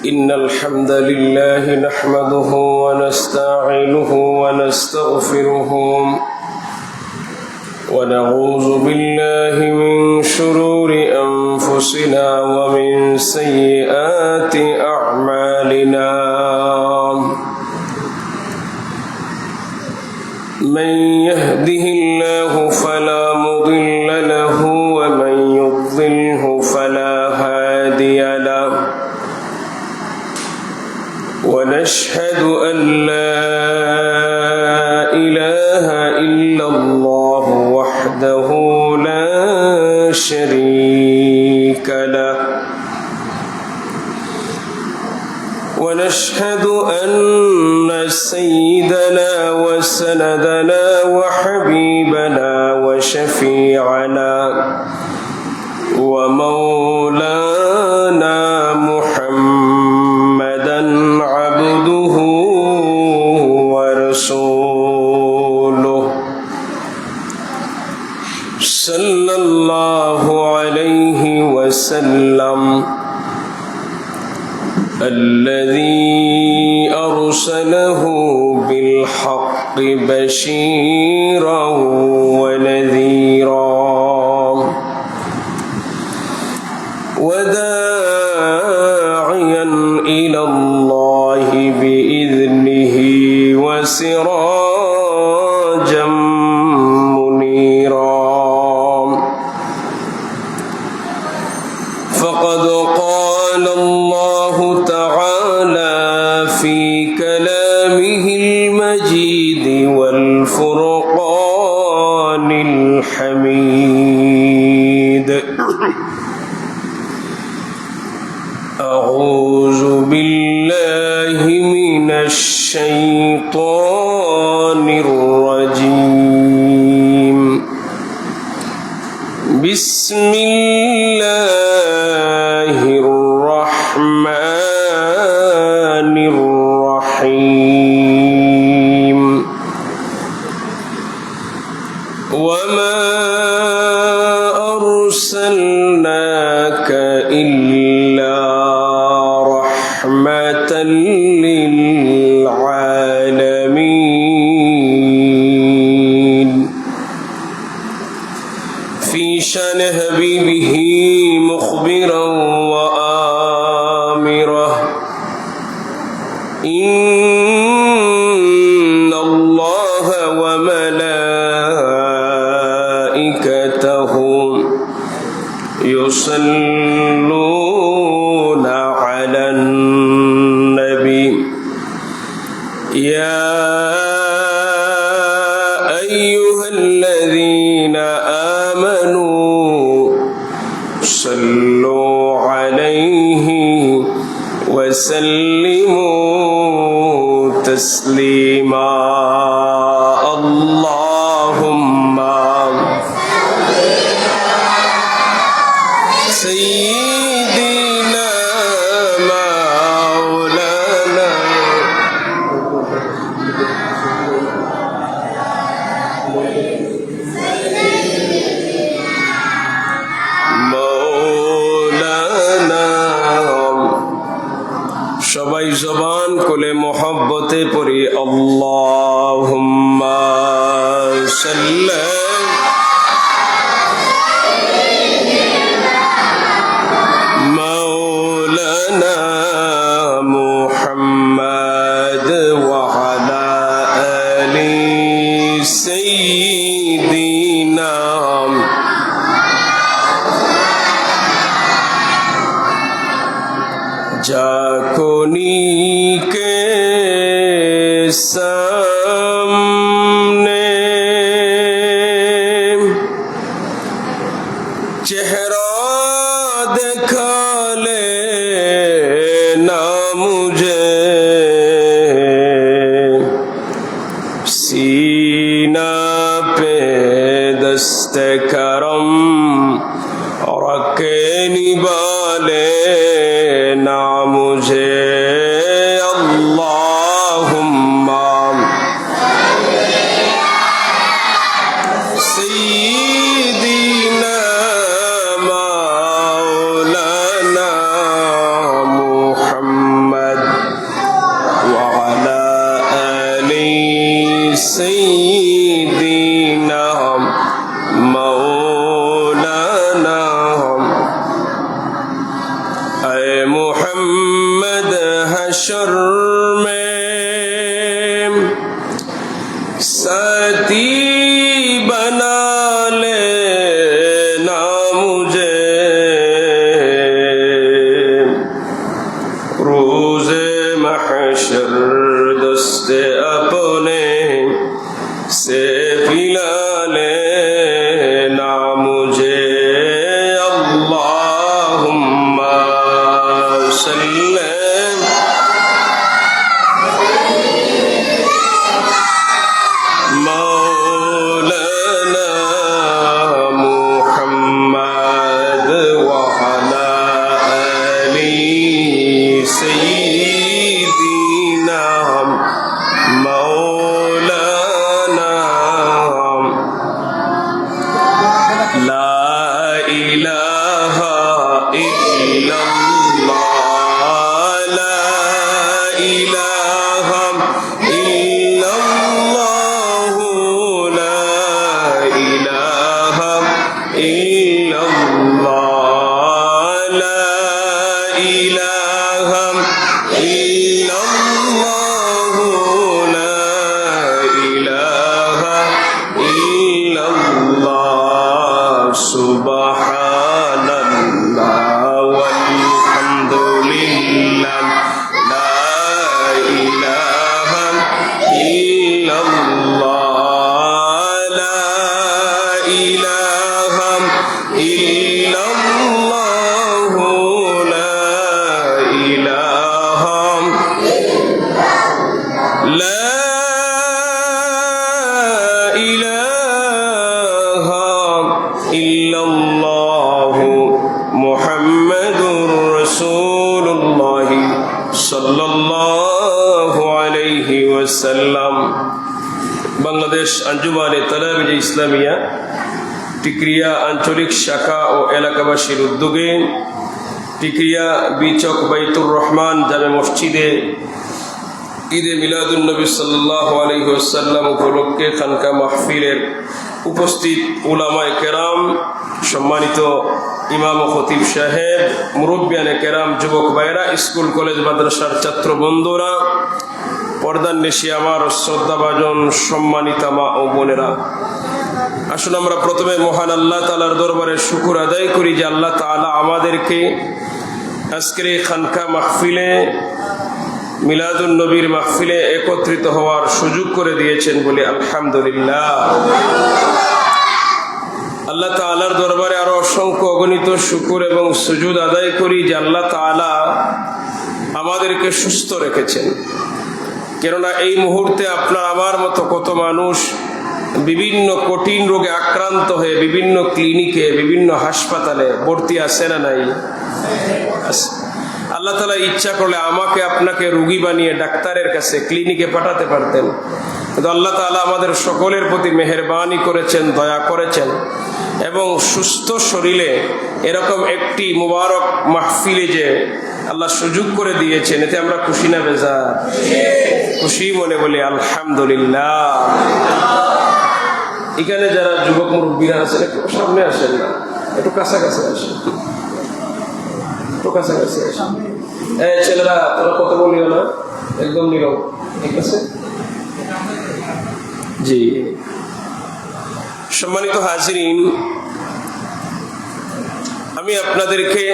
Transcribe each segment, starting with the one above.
إن الحمد لله نحمده ونستعينه ونستغفره ونعوذ بالله من شرور أنفسنا ومن سيئات أعمالنا من يهده الله فلا مضل له ومن يضلله فلا هادي له ونشهد أن لا إله إلا الله وحده لا شريك له ونشهد أن سيدنا وسندنا وحبيبنا وشفيعنا ومولانا محمدا عبده ورسوله صلى الله عليه وسلم الذي أرسله بالحق بشيرا ونذيرا وداعيا إلى الله بإذنه وسراجا منيرا فقد قال الله تعالى في كلامه المجيد والفرقان الحميد أعوذ بالله من الشيطان الرجيم بسم الله الرحمن الرحيم وما أرسلناك إلا رحمة للعالمين في شأن حبيبه مخبرا وآمرا إن الله وملائكته يصلون على النبي يا أيها الذين آمنوا صلوا عليه وسلموا تسليما اللهم سيدنا مولانا সবাই জবান খুলে মোহাব্বতে পড়ি আল্লাহুম্মা সাল্লি مولانا محمد وعلى آل سيدنا जाकोनी के सामने चेहरा देखा ले ना मुझे सीना पे दस्ते करम रखे निबाले ना मुझे अल्लाहुम्मा सय्यिदना मौलाना महशर में साथी बना लेना मुझे रोज़े महशर दस्ते अपने से पिला लेना मुझे अल्लाहुम्मा सल्ली मौलाना मुहम्मद व अला आलि सय्यिदीना मौलाना ला इलाहा इल्लल्लाह ला इलाहा इल्लल्लाह ला इलाहा इल्लल्लाह ला इलाहा इल्लल्लाह ला इलाहा इल्लल्लाह सुबहानल्लाह वल्हम्दुलिल्लाह ला इलाहा इल्लल्लाह ला इलाहा इल्लल्लाह ला इलाहा لا إله إلا الله محمد رسول الله صلى الله عليه وسلم বাংলাদেশ আঞ্জুমানে তালাবিজ ইসলামিয়া টিকরিয়া আঞ্চলিক শাখা ও এলাকাবাসীর উদ্যোগে টিকরিয়া বিচক বাইতুর রহমান জামে মসজিদে ঈদে মিলাদুন নবী সাল্লাল্লাহু আলাইহি ওয়াসাল্লাম উপলক্ষে খানকা মাহফিলের উপস্থিত উলামায়ে কেরাম, সম্মানিত ইমাম ও খতিব সাহেব, মুরব্বিয়ানে কেরাম, যুবক ভাইরা, স্কুল কলেজ মাদ্রাসার ছাত্র বন্ধুরা, পর্দার নিশি আমার শ্রদ্ধাভাজন সম্মানিতা মা ও বোনেরা, আসুন আমরা প্রথমে মহান আল্লাহ তাআলার দরবারে শুকর আদায় করি যে আল্লাহ তাআলা আমাদেরকে আজকের এই খানকা মাহফিলে মিলাদুন নবীর মাহফিলে একত্রিত হওয়ার সুযোগ করে দিয়েছেন বলে আলহামদুলিল্লাহ। আল্লাহ তাআলার দরবারে আরো অসংখ্য অগণিত শুকর এবং সুজুদ আদায় করি যে আল্লাহ তাআলা আমাদেরকে সুস্থ রেখেছেন। কেননা এই মুহূর্তে আপনার আমার মতো কত মানুষ বিভিন্ন কঠিন রোগে আক্রান্ত হয়ে বিভিন্ন ক্লিনিকে, বিভিন্ন হাসপাতালে ভর্তি আছে না নাই? আল্লাহ তাআলা ইচ্ছা করলে আমাকে আপনাকে রোগী বানিয়ে ডাক্তারের কাছে, ক্লিনিকে পাঠাতে পারতেন, কিন্তু আল্লাহ তাআলা আমাদের সকলের প্রতি মেহেরবানি করেছেন, দয়া করেছেন এবং সুস্থ শরীরে এরকম একটি মুবারক মাহফিলে যে আল্লাহ সুযোগ করে দিয়েছেন, এতে আমরা খুশি না বেজার? খুশি মনে বলি আলহামদুলিল্লাহ। এখানে যারা যুবক মুরব্বীরা আছেন একটু সামনে আসেন না, একটু কাছাকাছি আসেন, একটু কাছাকাছি আসেন। ছেলেরা তোরা কথা বলিও না, একদম নীরব, ঠিক আছে? জি, সম্মানিত হাজিরিন, আমি আপনাদেরকে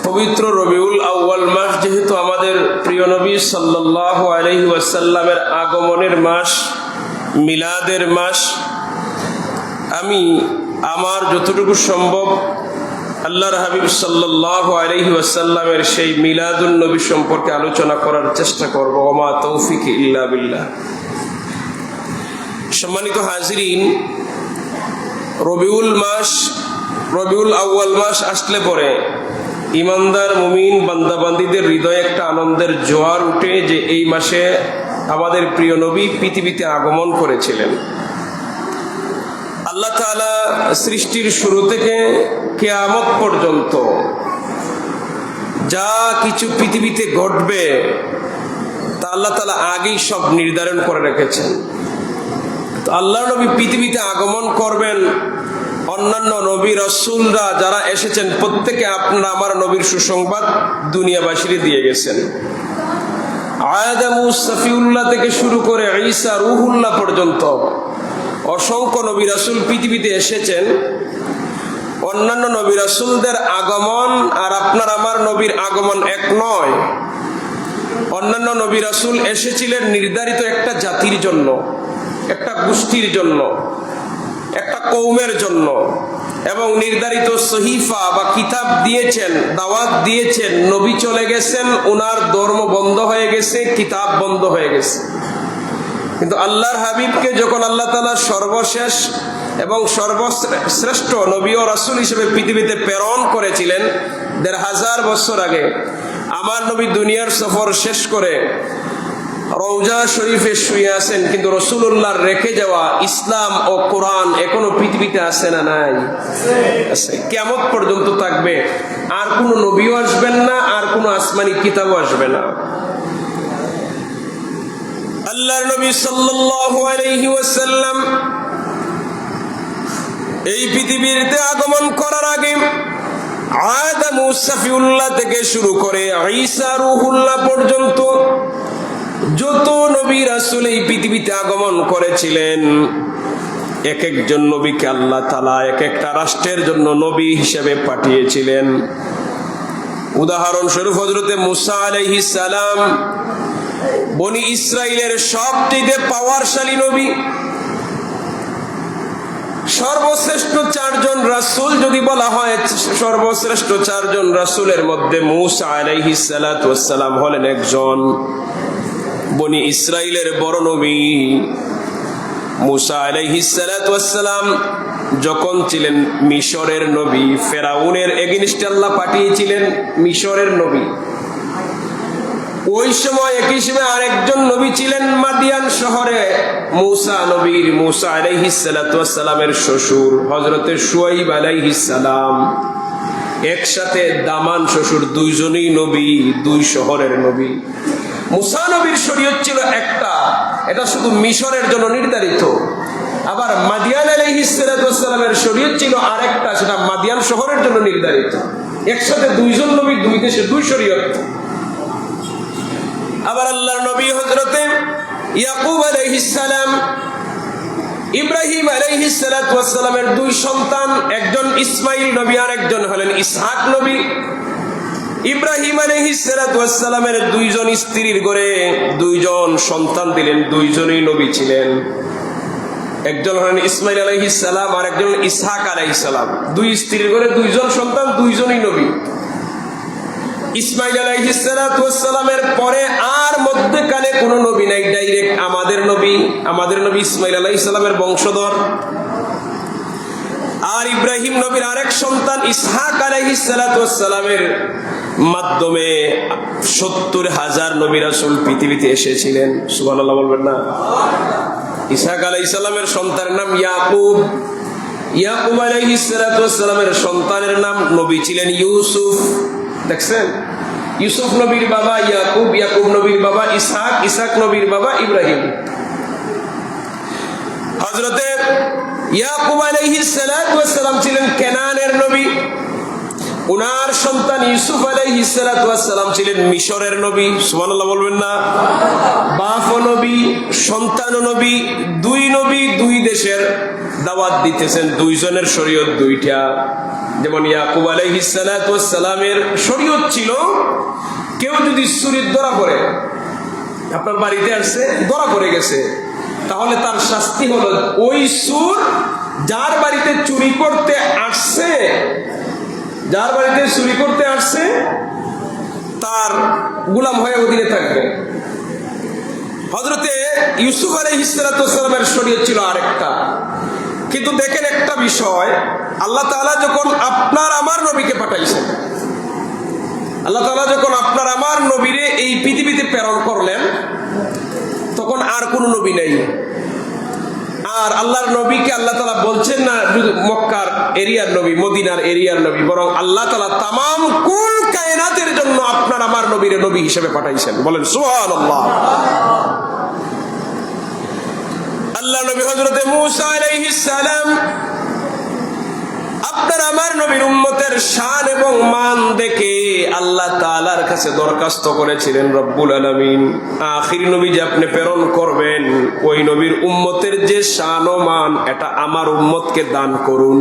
পবিত্র রবিউল আউয়াল মাস, যেহেতু আমাদের প্রিয় নবী সাল্লাল্লাহু আলাইহি ওয়াসাল্লামের আগমনের মাস, মিলাদের মাস, আমি আমার যতটুকু সম্ভব আল্লাহর হাবিব সাল্লাল্লাহু আলাইহি ওয়াসাল্লামের সেই মিলাদুন নবী সম্পর্কে আলোচনা করার চেষ্টা করব। ওমা তৌফিক ইল্লা বিল্লাহ। সম্মানিত হাজিরিন, রবিউল মাস, রবিউল আউয়াল মাস আসলে পরে ইমানদার মুমিন বান্দাবান্দীদের হৃদয়ে একটা আনন্দের জোয়ার উঠে যে এই মাসে আমাদের প্রিয় নবী পৃথিবীতে আগমন করেছিলেন। আল্লাহ তাআলা সৃষ্টির শুরু থেকে কিয়ামত পর্যন্ত যা কিছু পৃথিবীতে ঘটবে তা আল্লাহ তাআলা আগেই সব নির্ধারণ করে রেখেছেন। তো আল্লাহ নবী পৃথিবীতে আগমন করবেন, অন্যান্য নবী রাসূলরা যারা এসেছেন প্রত্যেকে আপনারা আমার নবীর সুসংবাদ দুনিয়াবাসীকে দিয়ে গেছেন। আদম সফিউল্লাহ থেকে শুরু করে ঈসা রুহুল্লাহ পর্যন্ত অসংখ্য নবী রাসূল পৃথিবীতে এসেছেন। অন্যান্য নবী রাসূলদের আগমন আর আপনার আমার নবীর আগমন এক নয়। অন্যান্য নবী রাসূল এসেছিলেন নির্ধারিত একটা জাতির জন্য, একটা গোষ্ঠীর জন্য, একটা কওমের জন্য, এবং নির্ধারিত সহিফা বা কিতাব দিয়েছেন, দাওয়াত দিয়েছেন। নবী চলে গেছেন, ওনার ধর্ম বন্ধ হয়ে গেছে, কিতাব বন্ধ হয়ে গেছে। কিন্তু আল্লাহর হাবিবকে যখন আল্লাহ তাআলা সর্বশেষ এবং সর্বশ্রেষ্ঠ নবী ও রাসূল হিসেবে পৃথিবীতে প্রেরণ করেছিলেন ১৫০০ বছর আগে, আমার নবী দুনিয়ার সফর শেষ করে রওজা শরীফে শুয়ে আছেন, কিন্তু রাসূলুল্লাহর রেখে যাওয়া ইসলাম ও কোরআন এখনো পৃথিবীতে আছে না নাই? আছে। কিয়ামত পর্যন্ত থাকবে। আর কোনো নবীও আসবেন না, আর কোনো আসমানি কিতাবও আসবে না। আল্লাহর নবী সাল্লাল্লাহু আলাইহি ওয়াসাল্লাম এই পৃথিবীতে আগমন করার আগে আদম সফিউল্লাহ থেকে শুরু করে ঈসা রুহুল্লাহ পর্যন্ত যত নবী রাসূল এই পৃথিবীতে আগমন করেছিলেন, এক একজন নবীকে আল্লাহ তাআলা এক একটা রাষ্ট্রের জন্য নবী হিসেবে পাঠিয়েছিলেন। উদাহরণস্বরূপ হযরতে মুসা আলাইহিস সালাম বনি ইসরাইলের সবচেয়ে পাওয়ারশালী নবী। সর্বশ্রেষ্ঠ ৪ জন রাসূল যদি বলা হয়, সর্বশ্রেষ্ঠ ৪ জন রাসূলের মধ্যে মুসা আলাইহিস সালাতু ওয়াস সালাম হলেন একজন। বনি ইসরাইলের বড় নবী মুসা আলাইহিস সালাতু ওয়াস সালাম যখন ছিলেন মিশরের নবী, ফেরাউনের এগেইনস্টে আল্লাহ পাঠিয়েছিলেন মিশরের নবী। ওই সময় একই সময় আরেকজন নবী ছিলেন মাদিয়ান শহরে, মুসা আলাইহিস সালাতু ওয়াস সালামের শ্বশুর হযরতে শুআইব আলাইহিস সালাম। একসাথে দামান শ্বশুর, দুইজনই নবী, দুই শহরের নবী। মুসা নবীর শরীয়ত ছিল একটা, এটা শুধু মিশরের জন্য নির্ধারিত। আবার মাদিয়ান আলাইহিস সালাতু ওয়াস সালামের শরীয়ত ছিল আরেকটা, সেটা মাদিয়ান শহরের জন্য নির্ধারিত। একসাথে দুইজন নবী, দুই দেশে দুই শরীয়ত। আবার আল্লাহর নবী হযরতে ইয়াকুব আলাইহিস সালাম, ইব্রাহিম আলাইহিস সালাতু ওয়াস সালামের দুই সন্তান, একজন ইসমাইল নবী আর একজন হলেন ইসহাক নবী। ইব্রাহিম আলাইহিস সালাতু ওয়াস সালামের দুইজন স্ত্রীর ঘরে দুইজন সন্তান দিলেন, দুইজনই নবী ছিলেন। একজন হলেন ইসমাইল আলাইহিস সালাম আর একজন ইসহাক আলাইহিস সালাম। দুই স্ত্রীর ঘরে দুইজন সন্তান, দুইজনই নবী। ইসমাইল আলাইহিস সালাতু ওয়াস সালামের পরে আর মধ্যখানে কোনো নবী নাই, ডাইরেক্ট আমাদের নবী ইসমাইল আলাইহিস সালামের বংশধর। আর ইব্রাহিম নবীর আরেক সন্তান ইসহাক আলাইহিস সালাতু ওয়াস সালামের মাধ্যমে ৭০,০০০ নবী রাসূল পৃথিবীতে এসেছিলেন। সুবহানাল্লাহ বলবেন না? ইসহাক আলাইহিস সালামের সন্তানের নাম ইয়াকুব। ইয়াকুব আলাইহিস সালাতু ওয়াস সালামের সন্তানের নাম নবী ছিলেন ইউসুফ। দেখছেন, ইউসুফ নবীর বাবা ইয়াকুব, ইয়াকুব নবীর বাবা ইসহাক, ইসহাক নবীর বাবা ইব্রাহিম। হযরতে ইয়াকুব আলাইহিস সালাতু ওয়াস সালাম ছিলেন কেনানের নবী। উনার সন্তান ইউসুফ আলাইহিস সালাতু ওয়াস সালাম ছিলেন মিশরের নবী। সুবহানাল্লাহ বলবেন না? বাপ নবী, সন্তান নবী, দুই দেশের দাওয়াত দিতেছেন, দুইজনের শরীয়ত দুইটা। যেমন ইয়াকুব আলাইহিস সালাতু ওয়াস সালামের শরীয়ত ছিল, কেউ যদি চুরির ধরা পড়ে, আপনার বাড়িতে আসছে ধরা পড়ে গেছে, তাহলে তার শাস্তি হলো ওই চোর যার বাড়িতে চুরি করতে আসছে তার গোলাম হয়ে অধীনে থাকবে। হযরতে ইউসুফ আলাইহিস সালাতু ওয়াস সালামের শরীয়ত ছিল আরেকটা। কিন্তু দেখেন একটা বিষয়, আল্লাহ তাআলা যখন আপনার আমার নবীকে পাঠাইছেন, আল্লাহ তাআলা যখন আপনার আমার নবীরে এই পৃথিবীতে প্রেরণ করলেন, তখন আর কোন নবী নেই। আর আল্লাহর নবীকে আল্লাহ তাআলা বলছেন না মক্কার এরিয়ার নবী, মদিনার এরিয়ার নবী, বরং আল্লাহ তাআলা তামাম কুল কায়নাতের জন্য আপনার আমার নবীরে নবী হিসেবে পাঠাইছেন। বলেন সুবহানাল্লাহ। আল্লাহ নবী হযরতে মূসা আলাইহিস সালাম আপনার আমার নবীর উম্মতের শান এবং মান দেখে আল্লাহ তাআলার কাছে দরখাস্ত করেছিলেন, রব্বুল আলামিন আখির নবী যে আপনি প্রেরণ করবেন, ওই নবীর উম্মতের যে শান ও মান, এটা আমার উম্মতকে দান করুন।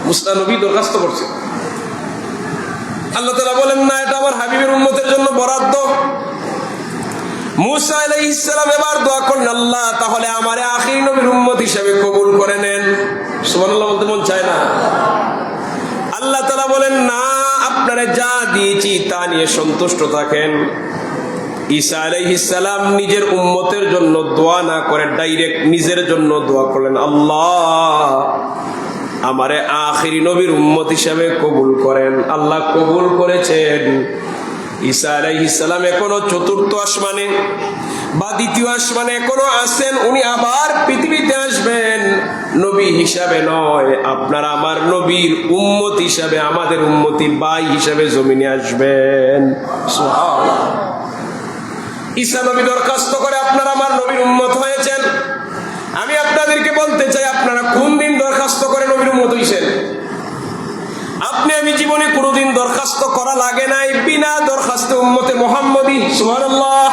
মুসা নবী দরখাস্ত করছে, আল্লাহ তাআলা বলেন না, এটা আমার হাবিবের উম্মতের জন্য বরাদ্দ। মুসা আলাইহিস সালাম এবার দোয়া করলেন, আল্লাহ তাহলে আমারে আখির নবীর উম্মত হিসেবে কবুল করে নেন। সুবহানাল্লাহ বলতে মন চায় না? আল্লাহ তাআলা বলেন, না, আপনারা যা দিয়েছি তা নিয়ে সন্তুষ্ট থাকেন। ঈসা আলাইহিস সালাম নিজের উম্মতের জন্য দোয়া না করে ডাইরেক্ট নিজের জন্য দোয়া করলেন, আল্লাহ আমারে আখিরি নবীর উম্মত হিসেবে কবুল করেন। আল্লাহ কবুল করেছেন। ঈসা আলাইহিস সালাম এখনো চতুর্থ আসমানে বা দ্বিতীয় আসমানে এখনো আছেন। উনি আবার পৃথিবীতে আসবেন, নবী হিসাবে নয়, আপনারা আমার নবীর উম্মত হিসাবে, আমাদের উম্মতি ভাই হিসাবে জমিনে আসবেন। সুবহানাল্লাহ। ঈসা নবী দরখাস্ত করে, আপনারা আমার নবীর উম্মত হয়েছেন। আমি আপনাদেরকে বলতে চাই, আপনারা কোন দিন দরখাস্ত করে নবীর উম্মত হইছেন? আপনি আমি জীবনে কোনোদিন দরখাস্ত করা লাগে নাই, বিনা দরখাস্তে উম্মতে মুহাম্মদী। সুবহানাল্লাহ।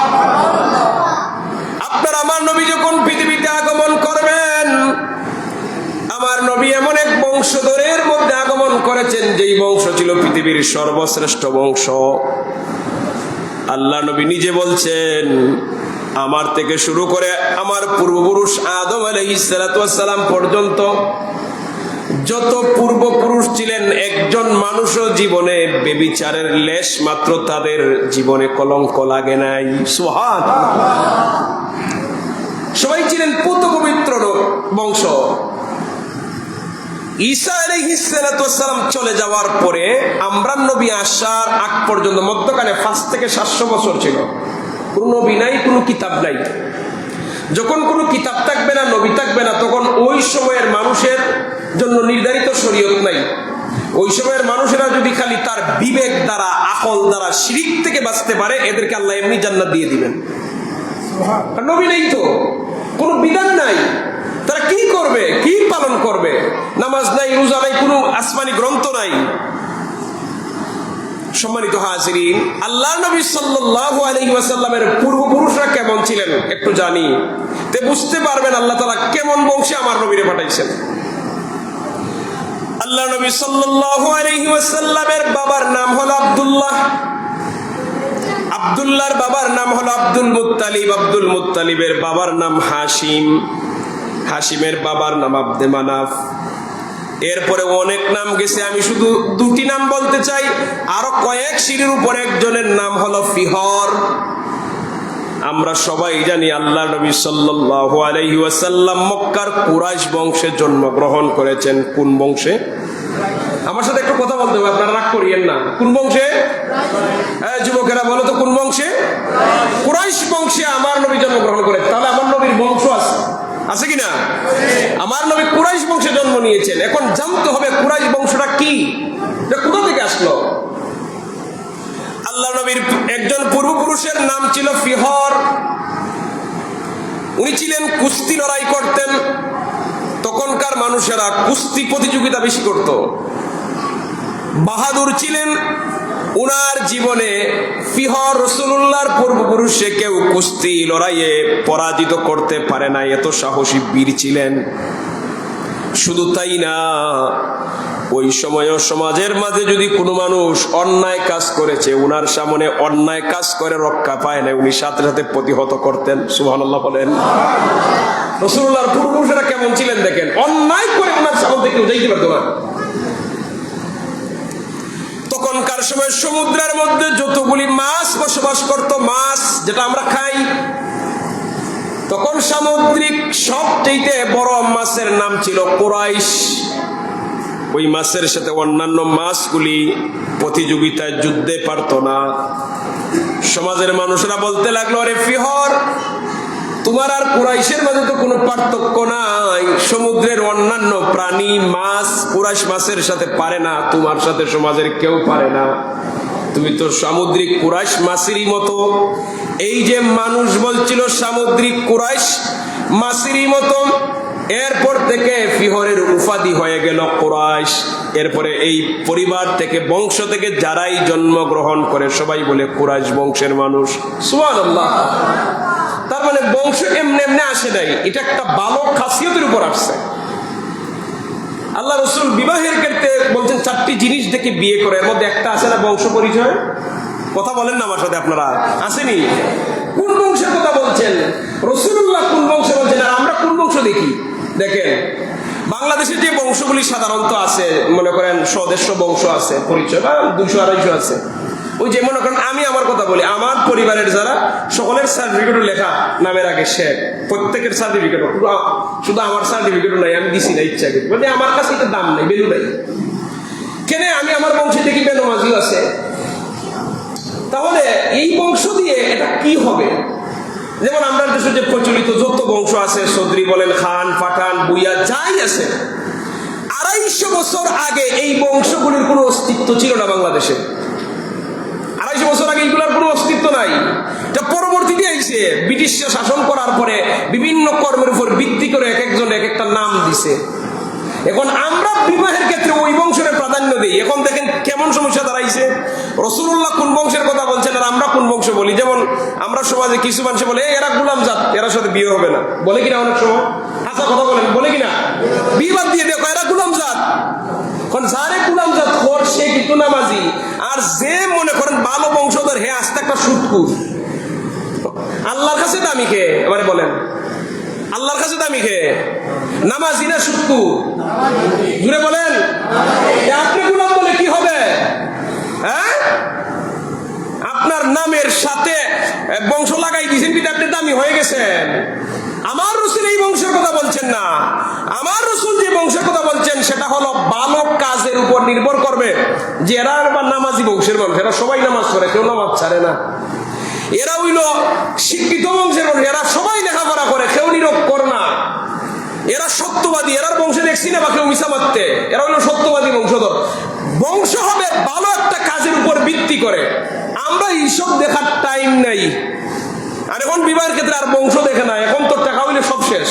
আপনারা আমার নবী যখন পৃথিবীতে আগমন করবেন, আমার নবী এমন এক বংশধরের মধ্যে আগমন করেছেন, যেই বংশ ছিল পৃথিবীর সর্বশ্রেষ্ঠ বংশ। আল্লাহ নবী নিজে বলছেন, আমার থেকে শুরু করে আমার পূর্বপুরুষ আদম আলাইহিস সালাতু ওয়াস সালাম পর্যন্ত যত পূর্বপুরুষ ছিলেন, একজন মানুষও জীবনে ব্যভিচারের লেশ মাত্র তাদের জীবনে কলঙ্ক লাগে নাই। সুবহানাল্লাহ। সবাই ছিলেন পুত পবিত্র বংশ। ঈসা আলাইহিস সালাতু ওয়াস সালাম চলে যাওয়ার পরে আমরা নবী আসার আগ পর্যন্ত মধ্যখানে 5 থেকে 700 বছর ছিল, কোনো নবী নাই, কোনো কিতাব নাই। যখন কোনো কিতাব থাকবে না, নবী থাকবে না, তখন ওই সময়ের মানুষের জন্য নির্ধারিত শরীয়ত নাই। ওই সময়ের মানুষেরা যদি খালি তার বিবেক দ্বারা, আকল দ্বারা শিরিক থেকে বাঁচতে পারে, এদেরকে আল্লাহ এমনি জান্নাত দিয়ে দিবেন। নবী নেই তো, কোনো বিধান নাই, তারা কি করবে, কি পালন করবে? নামাজ নাই, রোজা নাই, কোনো আসমানি গ্রন্থ নাই। সম্মানিত হাজিরিন, আল্লাহ নবী সাল্লাল্লাহু আলাইহি ওয়াসাল্লামের পূর্বপুরুষরা কেমন ছিলেন একটু জানি, তে বুঝতে পারবেন আল্লাহ তাআলা কেমন বংশে আমার নবীরে পাঠাইছেন। আল্লাহ নবী সাল্লাল্লাহু আলাইহি ওয়াসাল্লামের বাবার নাম হলো আব্দুল্লাহ। আব্দুল্লাহর বাবার নাম হলো আব্দুল মুত্তালিব। আব্দুল মুত্তালিবের বাবার নাম হাশিম। হাশিমের বাবার নাম আব্দে মানাফ। এরপরে অনেক নাম গেছে, আমি শুধু 2টি নাম বলতে চাই। আরো কয়েক সিঁড়ির উপর একজনের নাম হলো ফিহর। আমরা সবাই জানি আল্লাহ নবী সাল্লাল্লাহু আলাইহি ওয়াসাল্লাম মক্কার কুরাইশ বংশে জন্মগ্রহণ করেছেন। কোন বংশে? আমার সাথে একটু কথা বলতে হবে, আপনারা রাগ করিয়েন না। কোন বংশে? যুবকেরা বলো তো, কোন বংশে? কুরাইশ বংশে আমার নবী জন্মগ্রহণ করেছেন। তাহলে আমার নবীর বংশ আছে কিনা? আমার নবী কুরাইশ বংশে জন্ম নিয়েছেন। এখন জানতে হবে কুরাইশ বংশটা কি, কোথা থেকে আসলো। আল্লাহ নবীর একজন পূর্বপুরুষের নাম ছিল ফিহর। উনি ছিলেন কুস্তি লড়াই করতেন। তখনকার মানুষেরা কুস্তি প্রতিযোগিতা বেশি করত। বাহাদুর ছিলেন। উনার জীবনে ফিহর রাসূলুল্লাহর পূর্বপুরুষে কেউ কুস্তি লড়াইয়ে পরাজিত করতে পারে না, এত সাহসী বীর ছিলেন। শুধু তাই না, ওই সময়ও সমাজের মাঝে যদি কোনো মানুষ অন্যায় কাজ করেছে, উনার সামনে অন্যায় কাজ করে রক্ষা পায় না, উনি সাথে সাথে প্রতিহত করতেন। সুবহানাল্লাহ বলেন। রাসূলুল্লাহর পূর্বপুরুষেরা কেমন ছিলেন দেখেন, অন্যায় করে উনার সামনে কেউ যাইতে পারতো না। তখনকার সময় সমুদ্রের মধ্যে যতগুলি মাছ বসবাস করত, মাছ যেটা আমরা খাই, তখন সামুদ্রিক সবচেয়ে বড় মাছের নাম ছিল কুরাইশ। ওই মাছের সাথে অন্যান্য মাছগুলি প্রতিযোগিতায় যুদ্ধে পারত না। সমাজের মানুষরা বলতে লাগলো, আরে ফিহর, তোমার আর কুরাইশের মাঝে তো কোনো পার্থক্য নাই। সমুদ্রের অন্যান্য প্রাণী মাছ কুরাইশ মাছের সাথে পারে না, তোমার সাথে সমাজের কেউ পারে না। তুমি তো সামুদ্রিক কুরাইশ মাছেরই মতো। এই যে মানুষ বলছিল সামুদ্রিক কুরাইশ মাছেরই মতো, এরপর থেকে ফিহরের উপাধি হয়ে গেল কুরাইশ। এরপরে এই পরিবার থেকে, বংশ থেকে যারাই জন্মগ্রহণ করে সবাই বলে কুরাইশ বংশের মানুষ। সুবহানাল্লাহ। তার মানে বংশ এমনি এমনি আসে নাই, এটা একটা ভালো খাসিয়তের উপর আসছে। আল্লাহ রসুল বিবাহের ক্ষেত্রে বলছেন 4টি জিনিস দেখে বিয়ে করে, এর মধ্যে একটা আছে না বংশ পরিচয়। কথা বলেন না আমার সাথে, আপনারা আসেনি? কোন বংশের কথা বলছেন? রাসূলুল্লাহ কোন বংশ বলছেন, আর আমরা কোন বংশ দেখি? দেখেন, বাংলাদেশের যে বংশগুলি সাধারণত আছে, মনে করেন স্বদেশ বংশ আছে পরিচয়, বা 200-250 আছে। ওই যে মনে করেন আমি আমার কথা বলি, আমার পরিবারের যারা সকলের সার্টিফিকেটও লেখা নামের আগে শেখ, প্রত্যেকের সার্টিফিকেটও, শুধু আমার সার্টিফিকেটও নাই, আমি দিছি না ইচ্ছা করে, মানে আমার কাছে এটা দাম নেই, ভ্যালু নাই। কেন? আমি আমার বংশে দেখি বেনমাজিও আছে। তাহলে এই বংশ দিয়ে এটা কি হবে? যেমন আমরা দেশে যে প্রচলিত যত বংশ আছে, চৌধুরী বলেন, খান, পাঠান, বুইয়া, যাই আছে, 250 বছর আগে এই বংশগুলির কোনো অস্তিত্ব ছিল না বাংলাদেশে। 250 বছর আগে এইগুলোর কোনো অস্তিত্ব নাই। এটা পরবর্তীতে আইছে, ব্রিটিশরা শাসন করার পরে বিভিন্ন কর্মের উপর ভিত্তি করে এক একজন এক একটা নাম দিছে। এখন আমরা বিবাহের ক্ষেত্রে ওই বংশের প্রাধান্য দিই। এখন দেখেন কেমন সমস্যা দাঁড়াইছে। রাসূলুল্লাহ কোন বংশের কথা বলছেন আর আমরা কোন বংশ বলি। যেমন আমরা সমাজে কিছু মানুষ বলে এরা গোলাম জাত, এরা সাথে বিয়ে হবে না, বলে কিনা অনেক সময়? আচ্ছা কথা বলেন, বলে কিনা? বিয়ে বাদ দিয়ে দেখো এরা গোলাম জাত। কারণ যারে গোলাম জাত কর সে কিন্তু নামাজি, আর যে মনে করেন ভালো বংশধর হে আস্তে একটা সুৎকুর। আল্লাহর কাছে দামি কে? এবারে বলেন, আল্লাহর কাছে দামি কে? নামাজি না সুৎকুর? জুড়ে বলেন। আপনি গোলাম বলে কি হবে? হ্যাঁ, আপনার নামের সাথে বংশ লাগাই দিয়েছেন, কিন্তু আপনি দামি হয়ে গেছেন। আমার রাসূল এই বংশের কথা বলছেন না। আমার রাসূল যে বংশের কথা বলছেন সেটা হলো ভালো কাজের উপর নির্ভর করবে। যে এরা বা নামাজি বংশের মানুষ, এরা সবাই নামাজ পড়ে, কেউ নামাজ ছাড়ে না। এরা হইল শিক্ষিত বংশের মানুষ, এরা সবাই লেখাপড়া করে, কেউ নিরক্ষর না। এরা সত্যবাদী, এরার বংশে দেখছি না বা কেউ মিশা মারতে। এরা হইল সত্যবাদী বংশধর। বংশ হবে ভালো একটা কাজের উপর ভিত্তি করে। আমরা এইসব দেখার টাইম নাই। আর এখন বিবাহের ক্ষেত্রে আর বংশ দেখে না, এখন তো টাকা হইলে সব শেষ।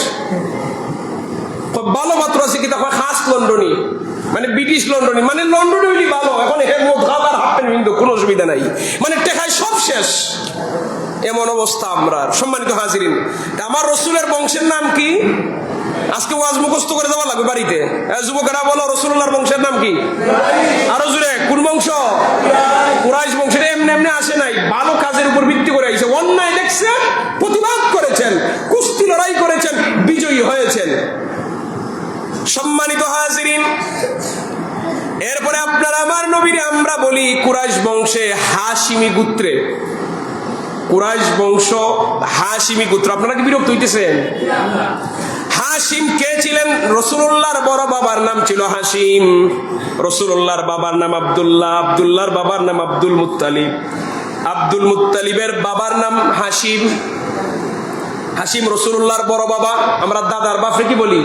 ভালো মাত্র আছে কি তখন খাস লন্ডনী, মানে ব্রিটিশ লন্ডনী, মানে লন্ডনে হইলি ভালো। এখন খাবার হাফ প্যান্ট কিন্তু কোনো অসুবিধা নাই, মানে টেকায় সব শেষ। এমন অবস্থা আমরা। সম্মানিত হাজিরিন, আমার রাসূলের বংশের নাম কি? আজকে ওয়াজ মুখস্থ করে যাওয়া লাগবে বাড়িতে। যুবকেরা বলো, রাসূলুল্লাহর বংশের নাম কি? আরো জোরে, কোন বংশ? কুরাইশ বংশের। এমনি এমনি আসে নাই, ভালো কাজের উপর ভিত্তি করে আইছে। অন্যায় দেখছেন, প্রতিবাদ করেছেন, কুস্তি লড়াই করেছেন, বিজয়ী হয়েছেন। সম্মানিত হাজিরিন, এরপরে আপনার আমার নবীর আমরা বলি কুরাইশ বংশে হাশিমি গোত্রে। কুরাইশ বংশ হাশিমি গোত্র। আপনারা কি বিরক্ত হইতেছেন? হাশিম কে ছিলেন? রাসূলুল্লাহর বড় বাবার নাম ছিল হাশিম। রাসূলুল্লাহর বাবার নাম আব্দুল্লাহ, আব্দুল্লাহর বাবার নাম আব্দুল মুত্তালিব, আব্দুল মুত্তালিবের বাবার নাম হাশিম। হাশিম রাসূলুল্লাহর বড় বাবা। আমরা দাদার বাপরে কি বলি?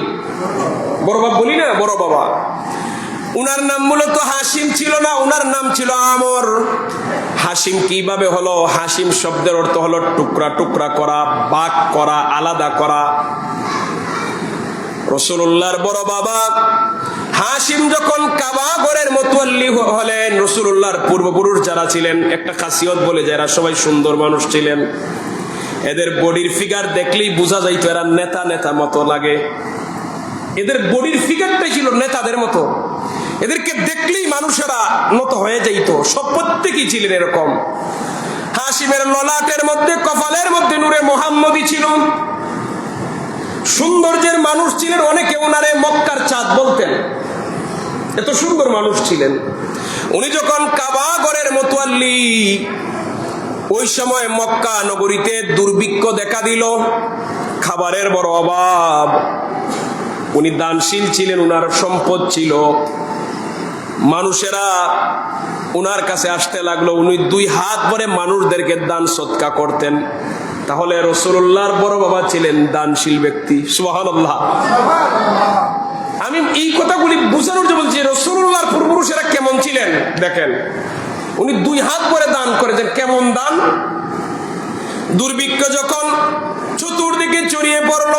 বড় বাপ বলি না, বড় বাবা। উনার নাম মূলত হাশিম ছিল না, উনার নাম ছিল আমর। হাশিম কিভাবে হলো? হাশিম শব্দের অর্থ হলো টুকরা টুকরা করা, ভাগ করা, আলাদা করা। রাসূলুল্লাহর বড় বাবা হাশিম যখন কাবা ঘরের মুতাওয়াল্লি হলেন, রাসূলুল্লাহর পূর্বপুরুষ যারা ছিলেন, একটা খাসিয়ত বলে যে এরা সবাই সুন্দর মানুষ ছিলেন। এদের বডির ফিগার দেখলেই বোঝা যাইতো এরা নেতা নেতা মতো লাগে। এদের বডির ফিগারটাই ছিল নেতাদের মতো। এদেরকে দেখলেই মানুষেরা নত হয়ে যাইতো। সব প্রত্যেকেই ছিলেন এরকম। হাশিমের ললাটের মধ্যে, কপালের মধ্যে নূরে মুহাম্মদী ছিল। সৌন্দর্যের মানুষ ছিলেন। অনেকে ওনারে মক্কার চাঁদ বলতেন, এত সুন্দর মানুষ ছিলেন উনি। যখন কাবা ঘরের মুতাওয়াল্লি, ওই সময় মক্কা নগরীতে দুর্ভিক্ষ দেখা দিল, খাবারের বড় অভাব। উনি দানশীল ছিলেন, উনার সম্পদ ছিল। মানুষেরা উনার কাছে আসতে লাগলো। উনি 2 হাত ভরে মানুষদেরকে দান সদকা করতেন। তাহলে রাসূলুল্লাহর বড় বাবা ছিলেন দানশীল ব্যক্তি। সুবহানাল্লাহ। আমি এই কথাগুলি বোঝানোর জন্য বলছি, রাসূলুল্লাহর পূর্বপুরুষেরা কেমন ছিলেন দেখেন। উনি 2 হাত ভরে দান করেছেন। কেমন দান? দুর্ভিক্ষ যখন চতুর্দিকে ছড়িয়ে পড়ল,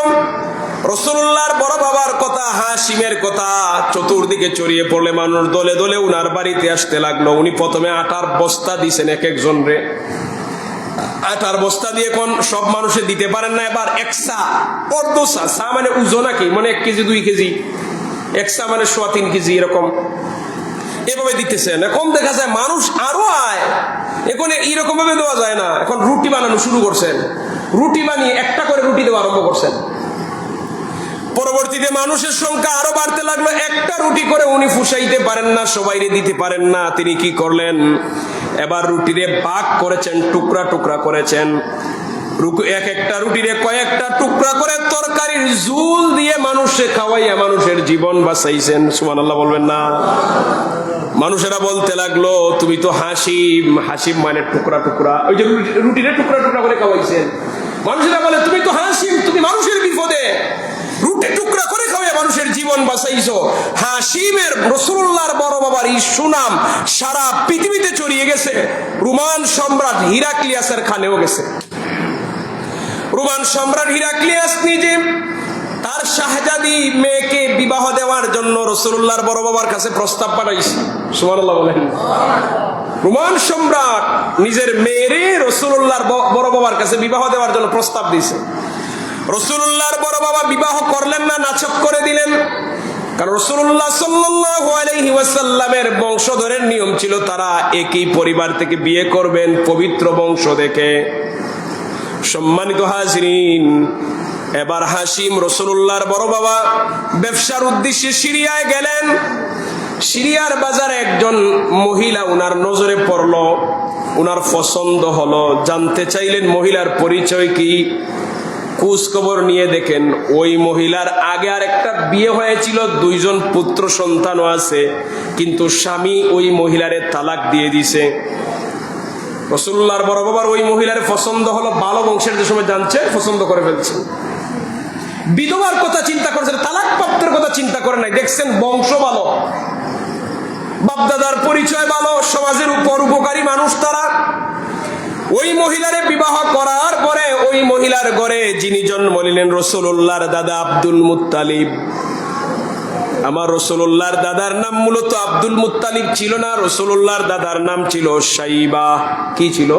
রাসূলুল্লাহর বড় বাবার কথা, হাশিমের কথা চতুর্দিকে ছড়িয়ে পড়লে মানুষ দলে দলে উনার বাড়িতে আসতে লাগলো। উনি প্রথমে আটার বস্তা দিয়েছেন এক একজন রে। আটার বস্তা দিয়ে কোন সব মানুষে দিতে পারেন না, এবার একসা অর্ধসা, সা মানে ওজন নাকি, মানে 1 কেজি 2 কেজি, একসা মানে 3.25 কেজি, এরকম এভাবে দিতেছেন। এখন দেখা যায় মানুষ আরো আয়, এখন এইরকম ভাবে দেওয়া যায় না। এখন রুটি বানানো শুরু করছেন, রুটি বানিয়ে একটা করে রুটি দেওয়া আরম্ভ করছেন। পরবর্তীতে মানুষের সংখ্যা আরো বাড়তে লাগলো, একটা রুটি করে উনি ফুসাইতে পারেন না, সবাইরে দিতে পারেন না। তিনি কি করলেন, এবার রুটিরে ভাগ করেছেন, টুকরা টুকরা করেছেন। এক একটা রুটিরে কয়েকটা টুকরা করে তরকারির ঝোল দিয়ে মানুষে খাওয়াইয়া মানুষের জীবন বাঁচাইছেন। সুবহানাল্লাহ বলবেন না? মানুষেরা বলতে লাগলো, তুমি তো হাসিম। হাসিম মানে টুকরা টুকরা, ওই যে রুটিরে টুকরা টুকরা করে খাওয়াইছেন। মানুষেরা বলে, তুমি তো হাসিম, তুমি মানুষের বিপদে রুটি টুকরা করে খাওয়াইয়া মানুষের জীবন বাঁচাইছো। হাসিমের, রাসূলুল্লাহর বড় বাবার এই সুনাম সারা পৃথিবীতে ছড়িয়ে গেছে, রোমান সম্রাট হিরাক্লিয়াসের খানেও গেছে। রোমান সম্রাট হিরাক্লিয়াস নিজে তার শাহজাদি মেয়েকে বিবাহ দেওয়ার জন্য রাসূলুল্লাহর বড় বাবার কাছে প্রস্তাব পাঠাইছে। সুবহানাল্লাহ বলেন। রোমান সম্রাট নিজের মেয়েরে রাসূলুল্লাহর বড় বাবার কাছে বিবাহ দেওয়ার জন্য প্রস্তাব দিয়েছে। রাসূলুল্লাহর বড় বাবা বিবাহ করলেন না, নাচক করে দিলেন। কারণ রাসূলুল্লাহ সাল্লাল্লাহু আলাইহি ওয়াসাল্লামের বংশধরের নিয়ম ছিল তারা একই পরিবার থেকে বিয়ে করবেন, পবিত্র বংশ দেখে। সম্মানিত হাজিরিন, এবার হাসিম রাসূলুল্লাহর বড় বাবা ব্যবসার উদ্দেশ্যে সিরিয়ায় গেলেন। সিরিয়ার বাজারে একজন মহিলা উনার নজরে পড়ল, উনার পছন্দ হলো। জানতে চাইলেন মহিলার পরিচয় কি, খোঁজ খবর নিয়ে দেখেন ওই মহিলার আগে আর একটা বিয়ে হয়েছিল, 2 জন পুত্র সন্তানও আছে, কিন্তু স্বামী ওই মহিলারে তালাক দিয়ে দিছে। রাসূলুল্লাহর বড় বাবার ওই মহিলার পছন্দ হলো, ভালো বংশের, যে সময় জানছে পছন্দ করে ফেলছে। বিধবার কথা চিন্তা করছেন, তালাক প্রাপ্তের কথা চিন্তা করে নাই। দেখছেন বংশ ভালো, বাপদাদার পরিচয় ভালো, সমাজের উপর উপকারী মানুষ তারা। ওই মহিলারে বিবাহ করার পরে ওই মহিলার ঘরে যিনি জন্ম নিলেন, রাসূলুল্লাহর দাদা আব্দুল মুত্তালিব। আমার রাসূলুল্লাহর দাদার নাম মূলত আব্দুল মুত্তালিব ছিল না, রাসূলুল্লাহর দাদার নাম ছিল শাইবা। কি ছিল?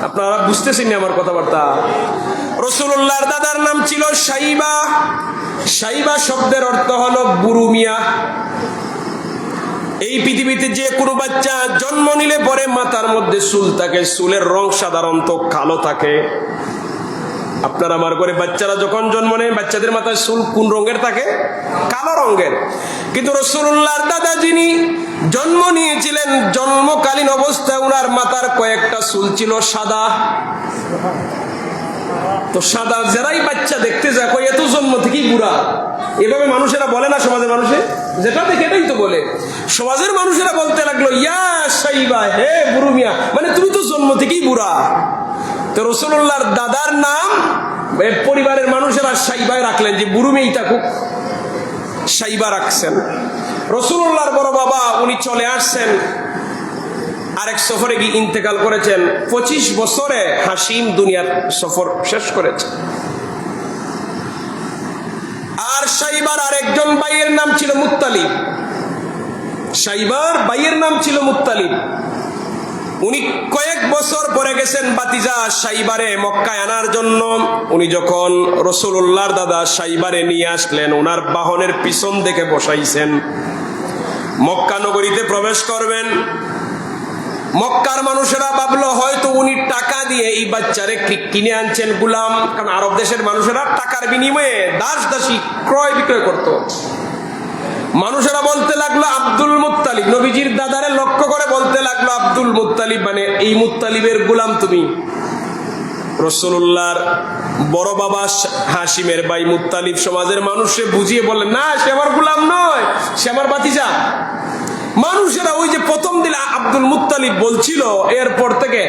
আপনারা বুঝতেছেন না আমার কথাবার্তা? রাসূলুল্লাহর দাদার নাম ছিল শাইবা। শাইবা শব্দের অর্থ হলো বুড়ো মিয়া। এই পৃথিবীতে যে কোনো বাচ্চা জন্ম নিলে পরে মাথার মধ্যে চুল থাকে, চুলের রং সাধারণত কালো থাকে। আপনার আমার ঘরে বাচ্চারা যখন জন্ম নেয়, বাচ্চাদের মাথায় চুল কোন রঙের থাকে? কালো রঙের। কিন্তু রাসূলুল্লাহর দাদা যিনি জন্ম নিয়েছিলেন, জন্মকালীন অবস্থায় উনার মাথার কয়েকটা চুল ছিল সাদা। তো সাদা যারাই বাচ্চা দেখতে যায়, কই এত জন্ম থেকেই বুড়া। এভাবে মানুষেরা বলে না, সমাজের মানুষে যেটা দেখে এটাই তো বলে। সমাজের মানুষেরা বলতে লাগলো, ইয়া শাইবা, হে বুড়ো মিয়া, মানে তুমি তো জন্ম থেকেই বুড়া। তো রাসূলুল্লাহর দাদার নাম পরিবারের মানুষেরা শাইবায় রাখলেন, যে বুড়ো মেয়েটা খুব শাইবা রাখছেন। রাসূলুল্লাহর বড় বাবা উনি চলে আসছেন, আরেক সফরে গিয়ে ইন্তেকাল করেছেন। 25 বছরে হাসিম দুনিয়ার সফর শেষ করেছে। আর শাইবার আরেকজন ভাইয়ের নাম ছিল মুত্তালিব। শাইবার ভাইয়ের নাম ছিল মুত্তালিব। উনি কয়েক বছর পরে গেছেন বাতিজা শাইবারে মক্কায় আনার জন্য। উনি যখন রাসূলুল্লাহর দাদা শাইবারে নিয়ে আসলেন, ওনার বাহনের পিছন দিকে বসাইছেন। মক্কা নগরীতে প্রবেশ করবেন। মক্কার মানুষেরা ভাবলো হয়তো উনি টাকা দিয়ে এই বাচ্চারে কিনে আনছেন গোলাম, কারণ আরব দেশের মানুষেরা টাকার বিনিময়ে দাস দাসী ক্রয় বিক্রয় করত। মানুষেরা বলতে লাগলো আব্দুল মুত্তালিব, নবীজির দাদারে লক্ষ্য করে বলতে লাগলো, আব্দুল মুত্তালিব মানে এই মুত্তালিবের গোলাম তুমি। রাসূলুল্লাহর বড় বাবা হাশিমের ভাই মুত্তালিব সমাজের মানুষকে বুঝিয়ে বললেন, না সে আমার গোলাম নয়, সে আমার ভাতিজা। মানুষেরা ওই যে প্রথম দিন আব্দুল মুত্তালিব বলছিল, এরপর থেকে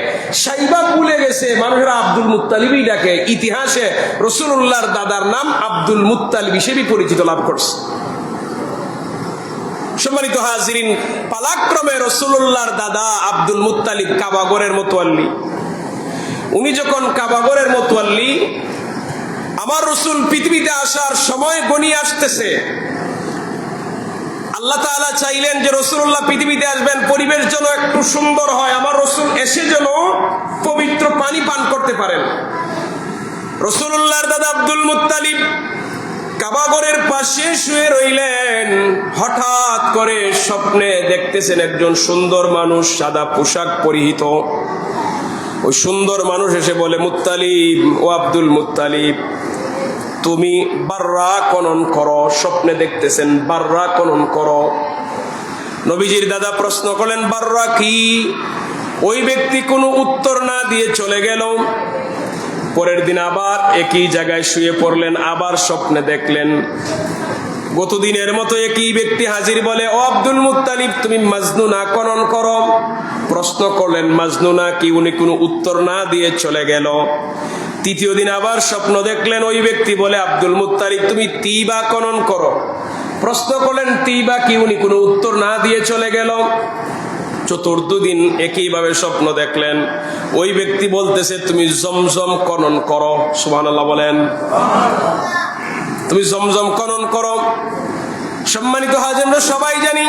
শাইবা ভুলে গেছে, মানুষেরা আব্দুল মুত্তালিবই ডাকে। ইতিহাসে রাসূলুল্লাহর দাদার নাম আব্দুল মুত্তালিব হিসেবে পরিচিত লাভ করছে। সম্মানিত হাজিরিন, পালাক্রমে রাসূলুল্লাহর দাদা আব্দুল মুত্তালিব কাবাগরের মোতওয়াল্লি। উনি যখন কাবাগরের মোতওয়াল্লি, আমার রাসূল পৃথিবীতে আসার সময় ঘনিয়ে আসতেছে। আল্লাহ তাআলা চাইলেন যে রাসূলুল্লাহ পৃথিবীতে আসবেন, পরিবেশ যেন একটু সুন্দর হয়, আমার রাসূল এসে যেন পবিত্র পানি পান করতে পারেন। রাসূলুল্লাহর দাদা আব্দুল মুত্তালিব কাবাগরের পাশে শুয়ে রইলেন। হঠাৎ করে স্বপ্নে দেখতেছেন একজন সুন্দর মানুষ, সাদা পোশাক পরিহিত। ওই সুন্দর মানুষ এসে বলে, মুত্তালিব, ও আব্দুল মুত্তালিব, তুমি বাররা খনন করো। স্বপ্নে দেখতেছেন বাররা খনন করো। নবীজির দাদা প্রশ্ন করলেন, বাররা কি? ওই ব্যক্তি কোনো উত্তর না দিয়ে চলে গেল। পরের দিন আবার একই জায়গায় শুয়ে পড়লেন, আবার স্বপ্নে দেখলেন গতদিনের মতো একই ব্যক্তি হাজির, বলে, ও আব্দুল মুত্তালিব, তুমি মাজনুনা খনন করো। প্রশ্ন করলেন, মাজনুনা কি? উনি কোনো উত্তর না দিয়ে চলে গেল। তৃতীয় দিন আবার স্বপ্ন দেখলেন, ওই ব্যক্তি বলে, আব্দুল মুত্তালিব, তুমি তিবা খনন করো। প্রশ্ন করলেন, তিবা কি? উনি কোনো উত্তর না দিয়ে চলে গেল। চতুর্থ দিন একইভাবে স্বপ্ন দেখলেন, ওই ব্যক্তি বলতেছে, তুমি জমজম খনন করো। সুবহানাল্লাহ বলেন। তুমি জমজম খনন করো। সম্মানিত হাজির, আমরা সবাই জানি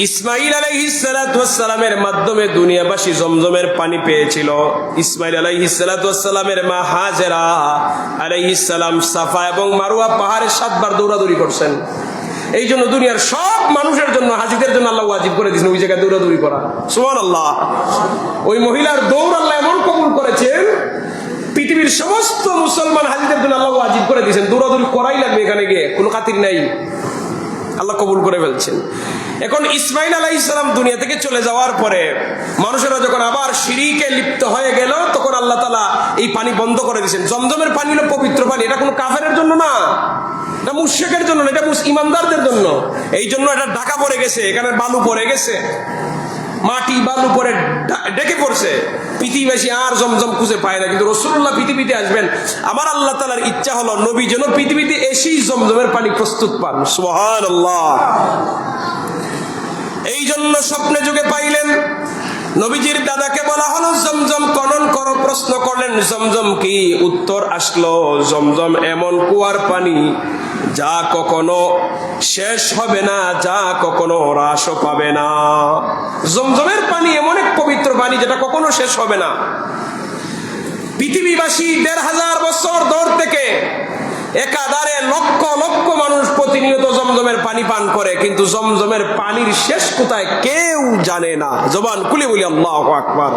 ইসমাইল আলাইহিস সালাতু ওয়াস সালামের মাধ্যমে দুনিয়াবাসী জমজমের পানি পেয়েছিল। ইসমাইল আলাইহিস সালাতু ওয়াস সালামের মা হাজেরা আলাইহিস সালাম সাফা এবং মারওয়া পাহাড়ে 7 বার দৌড়াদৌড়ি করছেন। এই জন্য দুনিয়ার সব মানুষের জন্য, হাজিদের জন্য আল্লাহ ওয়াজিব করে দিয়েছেন ওই জায়গায় দৌড়াদৌড়ি করা। সুবহানাল্লাহ। ওই মহিলার দৌড় আল্লাহ এমন কবুল করেছেন, পৃথিবীর সমস্ত মুসলমান হাজিদের জন্য আল্লাহ ওয়াজিব করে দিয়েছেন, দৌড়াদৌড়ি করাই লাগবে, এখানে গিয়ে কোনো খাতির নাই, আল্লাহ কবুল করে ফেলছেন। এখন ইসমাইল আলাইহিস সালাম দুনিয়া থেকে চলে যাওয়ার পরে মানুষেরা যখন আবার শিরকে লিপ্ত হয়ে গেল, তখন আল্লাহ তাআলা এই পানি বন্ধ করে দিয়েছেন। জমজমের পানি হলো পবিত্র পানি, এটা কোনো কাফেরের জন্য না, এটা মুশরিকের জন্য, এটা ঈমানদারদের জন্য। এই জন্য এটা ঢাকা পড়ে গেছে, এখানে বালু পড়ে গেছে, মাটি বালু পরে ডেকে পড়ছে। পৃথিবীবাসী আর জমজম খুঁজে পায় না, কিন্তু রাসূলুল্লাহ পৃথিবীতে আসবেন, আমার আল্লাহ তাআলার ইচ্ছা হলো নবী যেন পৃথিবীতে এসেই জমজমের পানি প্রস্তুত পান। সুবহানাল্লাহ। এই জন্য স্বপ্নে যুগে পাইলেন, নবীজির দাদাকে বলা হলো জমজম খনন করো। প্রশ্ন করলেন, জমজম কি? উত্তর আসলো, জমজম এমন কুয়ার পানি যা কখনো শেষ হবে না, যা কখনো হ্রাসও পাবে না। জমজমের পানি এমন এক পবিত্র পানি যেটা কখনো শেষ হবে না। পৃথিবীবাসী 1500 বছর দূর থেকে একাধারে লক্ষ লক্ষ মানুষ প্রতিনিয়ত জমজমের পানি পান করে, কিন্তু জমজমের পানির শেষ কোথায় কেউ জানে না। জবান খুলে বলি আল্লাহু আকবার।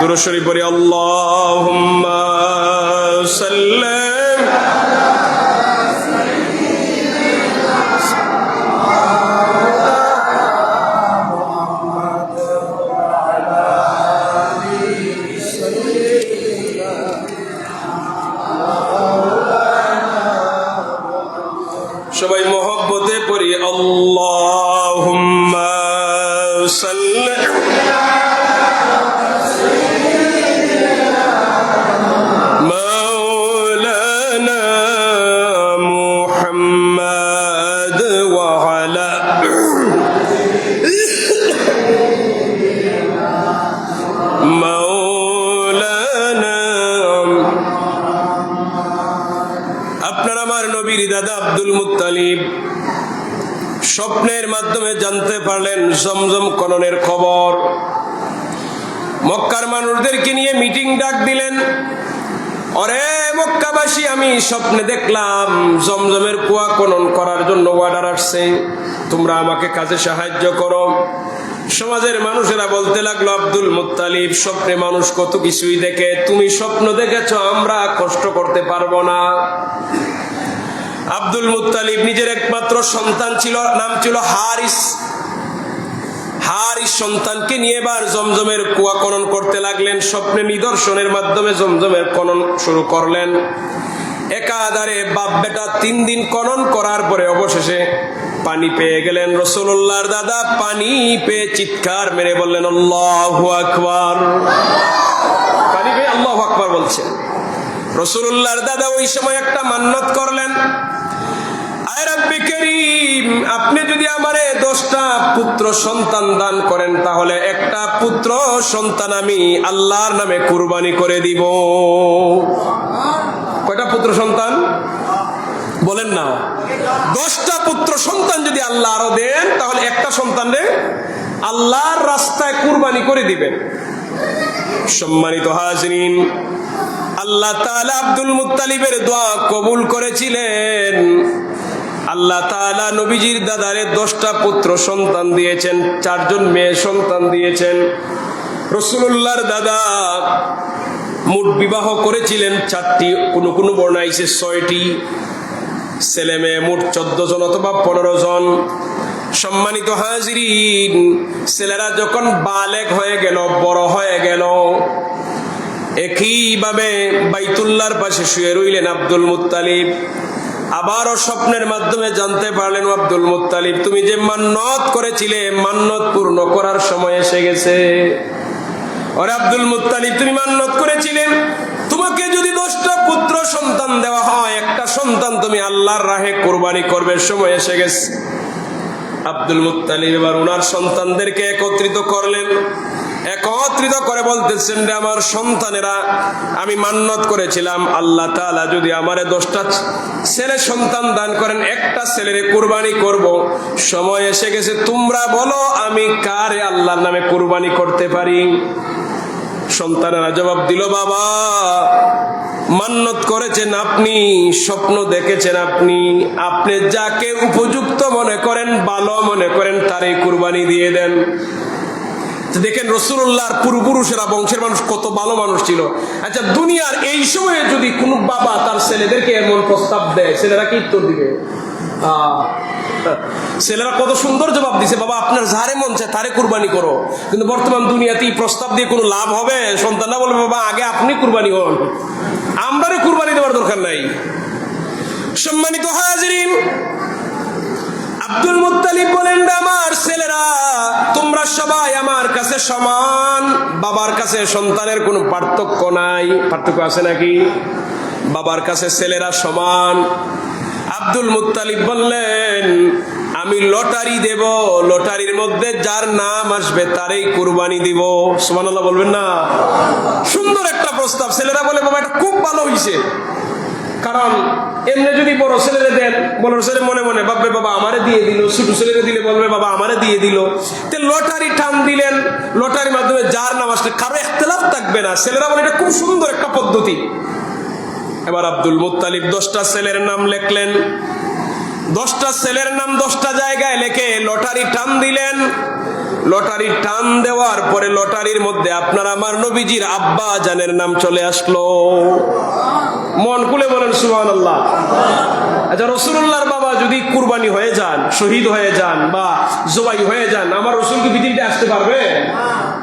দুরূদ শরীফ পড়ি, আল্লাহুম্মা সাল্লি সবাই মহব্বতে পড়ি, আল্লাহুম্মা সাল্লি মাওলানা মুহাম্মাদ ওয়া আলা মাওলানা। আপনার আমার নবীর দাদা আব্দুল মুত্তালিব স্বপ্নের মাধ্যমে জানতে পারলেন জমজম খননের খবর। মক্কার মানুষদেরকে নিয়ে মিটিং ডাক দিলেন, অরে মক্কাবাসী, আমি স্বপ্নে দেখলাম জমজমের কুয়া খনন করার জন্য অর্ডার আসছে, তোমরা আমাকে কাজে সাহায্য করো। সমাজের মানুষেরা বলতে লাগলো, আব্দুল মুত্তালিব, স্বপ্নে মানুষ কত কিছুই দেখে, তুমি স্বপ্ন দেখেছ, আমরা কষ্ট করতে পারবো না। আব্দুল মুত্তালিব নিজের একমাত্র সন্তান ছিল, নাম ছিল হারিস। হারিস সন্তানকে নিয়ে এবার জমজমের কুয়া খনন করতে লাগলেন। স্বপ্নে নিদর্শনের মাধ্যমে জমজমের খনন শুরু করলেন। একাধারে বাপ বেটা 3 দিন খনন করার পরে অবশেষে পানি পেয়ে গেলেন। রাসূলুল্লাহর দাদা পানি পেয়ে চিৎকার মেরে বললেন, আল্লাহু আকবার। পানি পেয়ে আল্লাহু আকবার বলছেন। রাসূলুল্লাহর দাদা ওই সময় একটা মান্নত করলেন, আয় রব্বে করিম, আপনি যদি আমারে 10টা পুত্র সন্তান দান করেন, তাহলে একটা পুত্র সন্তান আমি আল্লাহর নামে কুরবানি করে দিব। কয়টা পুত্র সন্তান বলেন না? 10টা পুত্র সন্তান যদি আল্লাহ আরো দেন, তাহলে একটা সন্তানে আল্লাহর রাস্তায় কুরবানি করে দিবেন। সম্মানিত হাজরিন, আল্লাহ তাআলা আব্দুল মুত্তালিবের দোয়া কবুল করেছিলেন। আল্লাহ তাআলা নবীজির দাদারে 10টা পুত্র সন্তান দিয়েছেন, 4 জন মেয়ে সন্তান দিয়েছেন। রাসূলুল্লাহর দাদা মোট বিবাহ করেছিলেন 4টি, কোন বর্ণায় 6টি। ছেলে মেয়ে মোট 14 জন অথবা 15 জন। সম্মানিত হাজিরিন, ছেলেরা যখন বালেগ হয়ে গেল, বড় হয়ে গেল, একইভাবে বাইতুল্লাহর পাশে শুয়ে রইলেন আব্দুল মুত্তালিব। আবারও স্বপ্নের মাধ্যমে জানতে পারলেন, আব্দুল মুত্তালিব তুমি যে মান্নত করেছিলে, মান্নত পূর্ণ করার সময় এসে গেছে। ওরে আব্দুল মুত্তালিব, তুমি মান্নত করেছিলেন তোমাকে যদি 10টা পুত্র সন্তান দেওয়া হয়, একটা সন্তান তুমি আল্লাহর রাহে কুরবানি করবে, সময় এসে গেছে। আব্দুল মুত্তালিব এবার ওনার সন্তানদেরকে একত্রিত করলেন। একত্রিত করে বলতেছেন, রে আমার সন্তানেরা, আমি মান্নত করেছিলাম আল্লাহ তাআলা যদি আমারে 10টা ছেলে সন্তান দান করেন, একটা ছেলেরে কুরবানি করব। সময় এসে গেছে, তোমরা বলো আমি কারে আল্লাহর নামে কুরবানি করতে পারি? সন্তানেরা জবাব দিল, বাবা মান্নত করেছেন আপনি, স্বপ্ন দেখেছেন আপনি, আপনি যাকে উপযুক্ত মনে করেন, ভালো মনে করেন, তারই কুরবানি দিয়ে দেন। দেখেন রাসূলুল্লাহর পূর্বপুরুষেরা, বংশের মানুষ কত ভালো মানুষ ছিল। আচ্ছা, দুনিয়ার এই সময়ে যদি কোনো বাবা তার ছেলেদেরকে এমন প্রস্তাব দেয়, ছেলেরা কি উত্তর দিবে? ছেলেরা কত সুন্দর জবাব দিছে, বাবা আপনার যারে মন চায় তারে কুরবানি করো। কিন্তু বর্তমান দুনিয়াতে এই প্রস্তাব দিয়ে কোনো লাভ হবে? সন্তানরা বলবে, বাবা আগে আপনি কুরবানি হন, আমরারে কুরবানি দেওয়ার দরকার নাই। সম্মানিত হাজিরিন, আব্দুল মুত্তালিব বলেন, আমার ছেলেরা তোমরা সবাই আমার কাছে সমান, বাবার কাছে সন্তানের কোনো পার্থক্য নাই। পার্থক্য আছে নাকি? বাবার কাছে ছেলেরা সমান। আব্দুল মুত্তালিব বললেন, আমি লটারি দেব, লটারির মধ্যে যার নাম আসবে তারই কুরবানি দিব। সুবহানাল্লাহ বলবেন না? সুন্দর একটা প্রস্তাব। ছেলেরা বলে, বাবা এটা খুব ভালো হইছে। কারণ এমনি যদি বড় ছেলেরে দেন, বড় ছেলে মনে মনে ভাববে বাবা আমারে দিয়ে দিল, ছোট ছেলেরে দিলে বলবে বাবা আমারে দিয়ে দিল। লটারি টান দিলেন, লটারির মাধ্যমে যার নাম আসলে কারো ইখতিলাফ থাকবে না। ছেলেরা বলে এটা খুব সুন্দর একটা পদ্ধতি। এবার আব্দুল মুত্তালিব 10টা ছেলের নাম লিখলেন। 10টা ছেলের নাম 10টা জায়গায় লিখে লটারি টান দিলেন। লটারি টান দেওয়ার পরে লটারির মধ্যে আপনার আমার নবীজির আব্বা জানের নাম চলে আসলো। মন খুলে বলেন সুবহানাল্লাহ। আচ্ছা, রাসূলুল্লাহর বাবা যদি কুরবানি হয়ে যান, শহীদ হয়ে যান বা জবাই হয়ে যান, আমার রাসূল কি পৃথিবীতে আসতে পারবে?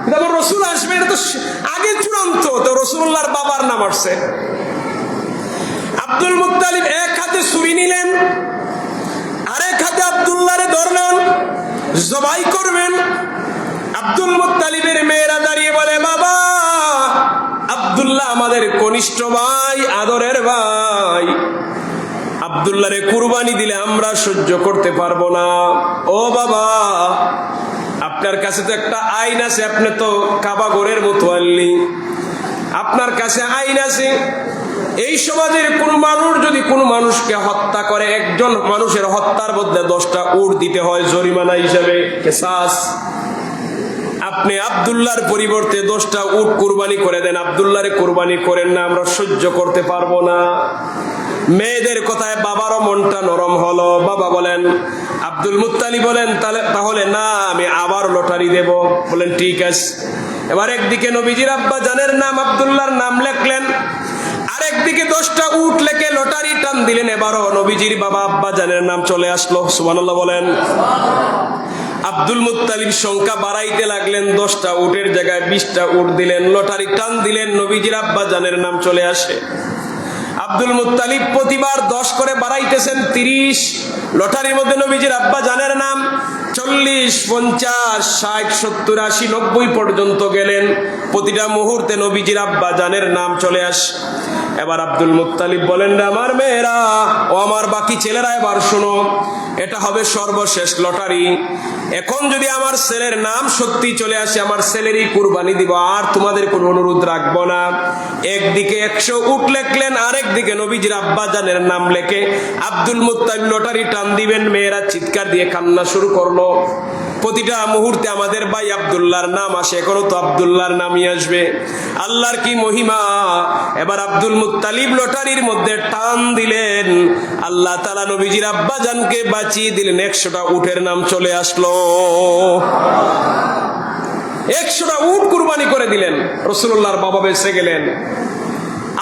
কিন্তু আমার রাসূল আসবে, এটা তো আগে চূড়ান্ত। তো রাসূলুল্লাহর বাবার নাম আসছে। আব্দুল মুত্তালিব এক হাতে ছুরি নিলেন, আরেক হাতে আব্দুল্লাহরে ধরলেন, জবাই করবেন। আব্দুল মুত্তালিবের মেয়েরা দাঁড়িয়ে বলে, বাবা আব্দুল্লাহ আমাদের কনিষ্ঠ ভাই, আদরের ভাই, আব্দুল্লাহরে কুরবানি দিলে আমরা সহ্য করতে পারবো না। ও বাবা, আপনার কাছে তো একটা আইন আছে, আপনি তো কাবা ঘরের মুতাওয়াল্লি, আপনার কাছে আইন আছে। এই সমাজের কোন মানুষ যদি কোন মানুষকে হত্যা করে, একজন মানুষের হত্যার বদলে 10টা উট দিতে হয় জরিমানা হিসেবে, কিসাস। আপনি আব্দুল্লাহর পরিবর্তে 10টা উট কুরবানি করে দেন, আব্দুল্লাহরে কুরবানি করেন না, আমরা সহ্য করতে পারবো না। মেয়েদের কথায় বাবারও মনটা নরম হলো। বাবা বলেন, আব্দুল মুত্তালিব বলেন, তাহলে না, আমি আবার লটারি দেব। বলেন ঠিক আছে। এবার একদিকে নবীজির আব্বা জানের নাম, আব্দুল্লাহর নাম লেখলেন, আরেকদিকে 10টা উট লেখে লটারি টান দিলেন। এবারও নবীজির বাবা আব্বা জানের নাম চলে আসলো। সুবহানাল্লাহ বলেন। আব্দুল মুত্তালিব সংখ্যা বাড়াইতে লাগলেন, 10টা উটের জায়গায় 20টা উট দিলেন, লটারি টান দিলেন, নবীজির আব্বা জানের নাম চলে আসে। আব্দুল মুত্তালিব প্রতিবার 10 করে বাড়াইতেছেন, 30। লটারির মধ্যে নবীজির আব্বা জানের নাম 40, 50, 60, 70, 80, 90 পর্যন্ত গেলেন। প্রতিটা মুহূর্তে নবীজির আব্বা জানের নাম চলে আসে। এবার আব্দুল মুত্তালিব বলেন, আমার মেয়েরা ও আমার বাকি ছেলেরা, এবার শোনো, এটা হবে সর্বশেষ লটারি। এখন যদি আমার ছেলের নাম সত্যি চলে আসে, আমার ছেলেরই কুরবানি দিব, আর তোমাদের কোনো অনুরোধ রাখবো না। একদিকে 100 উট লেখলেন, আরেকদিকে নবীজির আব্বাজানের নাম লেখে আব্দুল মুত্তালিব লটারি টান দিবেন। মেয়েরা চিৎকার দিয়ে কান্না শুরু করলো। প্রতিটা মুহূর্তে আমাদের ভাই আব্দুল্লাহর নাম আসে, এখনো তো আব্দুল্লাহর নামই আসবে। আল্লাহর কি মহিমা! এবার আব্দুল মুত্তালিব লটারির মধ্যে টান দিলেন, আল্লাহ তাআলা নবীজির আব্বাজানকে বাঁচিয়ে দিলেন। 100টা উটের নাম চলে আসলো। 100টা উট কুরবানি করে দিলেন। রাসূলুল্লাহর বাবা বেঁচে গেলেন।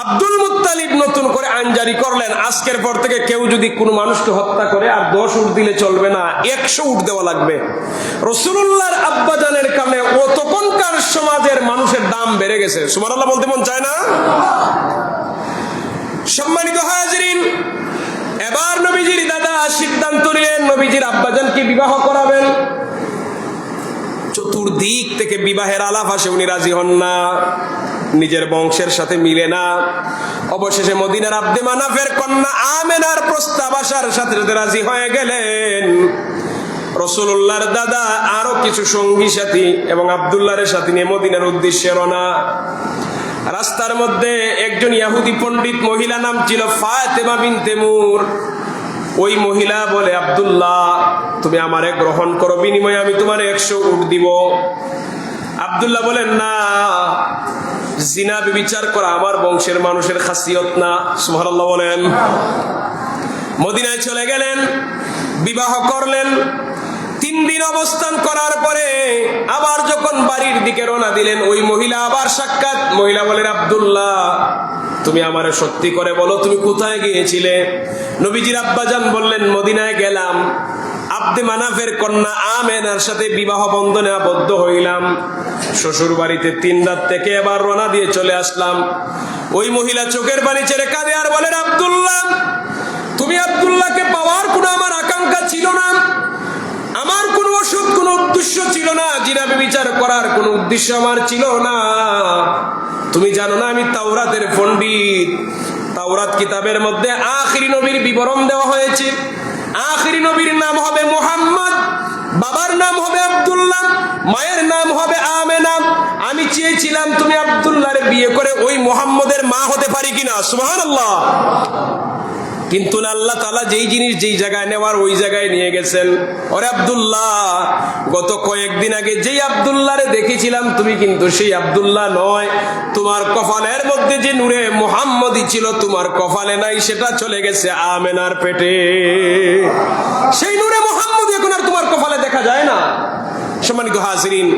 আব্দুল মুত্তালিব নতুন করে আইন জারি করলেন, আজকের পর থেকে কেউ যদি কোনো মানুষকে হত্যা করে আর 10 উট দিলে চলবে না, 100 উট দেওয়া লাগবে। রাসূলুল্লাহর আব্বাজানের কারণে তখনকার সমাজের মানুষের দাম বেড়ে গেছে। সুবহানাল্লাহ বলতে মন চায় না? সম্মানিত হাজিরিন, এবার নবীজির দাদা সিদ্ধান্ত নিলেন নবীজির আব্বাজানকে বিবাহ করাবেন। চতুর্দিক থেকে বিবাহের আলাপ আসে, উনি রাজি হন না, নিজের বংশের সাথে মিলে না। অবশেষে মদিনার আব্দে মানাফের কন্যা আমেনার প্রস্তাব আসার সাথে সাথে রাজি হয়ে গেলেন। রাসূলুল্লাহর দাদা আরো কিছু সঙ্গী সাথী এবং আব্দুল্লাহর সাথে নিয়ে মদিনার উদ্দেশ্যে রওনা। রাস্তার মধ্যে একজন ইহুদি পণ্ডিত মহিলা, নাম ছিল ফাতেমা বিনতে মুর। ওই মহিলা বলে, আব্দুল্লাহ তুমি আমারে গ্রহণ করো, বিনিময়ে আমি তোমার 100 উট দিব। আব্দুল্লাহ বলেন, না, জিনা বিচার করা আমার বংশের মানুষের খাসিয়ত না। সুবহানাল্লাহ বলেন। মদিনায় চলে গেলেন, বিবাহ করলেন। 3 দিন অবস্থান করার পরে আবার যখন বাড়ির দিকে রওনা দিলেন, ওই মহিলা আবার সাক্ষাৎ। মহিলা বলেন, আব্দুল্লাহ তুমি আমারে সত্যি করে বলো, তুমি কোথায় গিয়েছিলে? নবীজির আব্বাজান বললেন, মদিনায় গেলাম, আব্দে মানাফের কন্যা আমেনার সাথে বিবাহ বন্ধনে আবদ্ধ হইলাম। শ্বশুর বাড়িতে 3 রাত থেকে এবার রওনা দিয়ে চলে আসলাম। ওই মহিলা চোখের পানি ছেড়ে কাঁদে আর বলেন, আব্দুল্লাহ তুমি আব্দুল্লাহকে পাওয়ার কোনো আমার আকাঙ্ক্ষা ছিল না, আমার কোনো ওষুধ কোনো উদ্দেশ্য ছিল না, জিনা বিচার করার কোনো উদ্দেশ্য আমার ছিল না। তুমি জানো না আমি তাওরাতের পণ্ডিত। তাওরাত কিতাবের মধ্যে আখিরি নবীর বিবরণ দেওয়া হয়েছে। আখিরি নবীর নাম হবে মুহাম্মদ, বাবার নাম হবে আব্দুল্লাহ, মায়ের নাম হবে আমেনা। আমি চেয়েছিলাম তুমি আব্দুল্লাহর বিয়ে করে ওই মুহাম্মদের মা হতে পারি কিনা। সুবহানাল্লাহ। কিন্তু আল্লাহ তাআলা যেই জিনিস যেই জায়গায় নেওয়ার ওই জায়গায় নিয়ে গেছেন। ওরে আব্দুল্লাহ, গত কয়েকদিন আগে যেই আব্দুল্লাহরে দেখেছিলাম তুমি কিন্তু সেই আব্দুল্লাহ নয়। তোমার কপালের মধ্যে যে নূরে মুহাম্মদী ছিল তোমার কপালে নাই, সেটা চলে গেছে আমেনার পেটে। সেই নূরে মুহাম্মদী এখন আর তোমার কপালে দেখা যায় না। সম্মানিত হাজিরিন,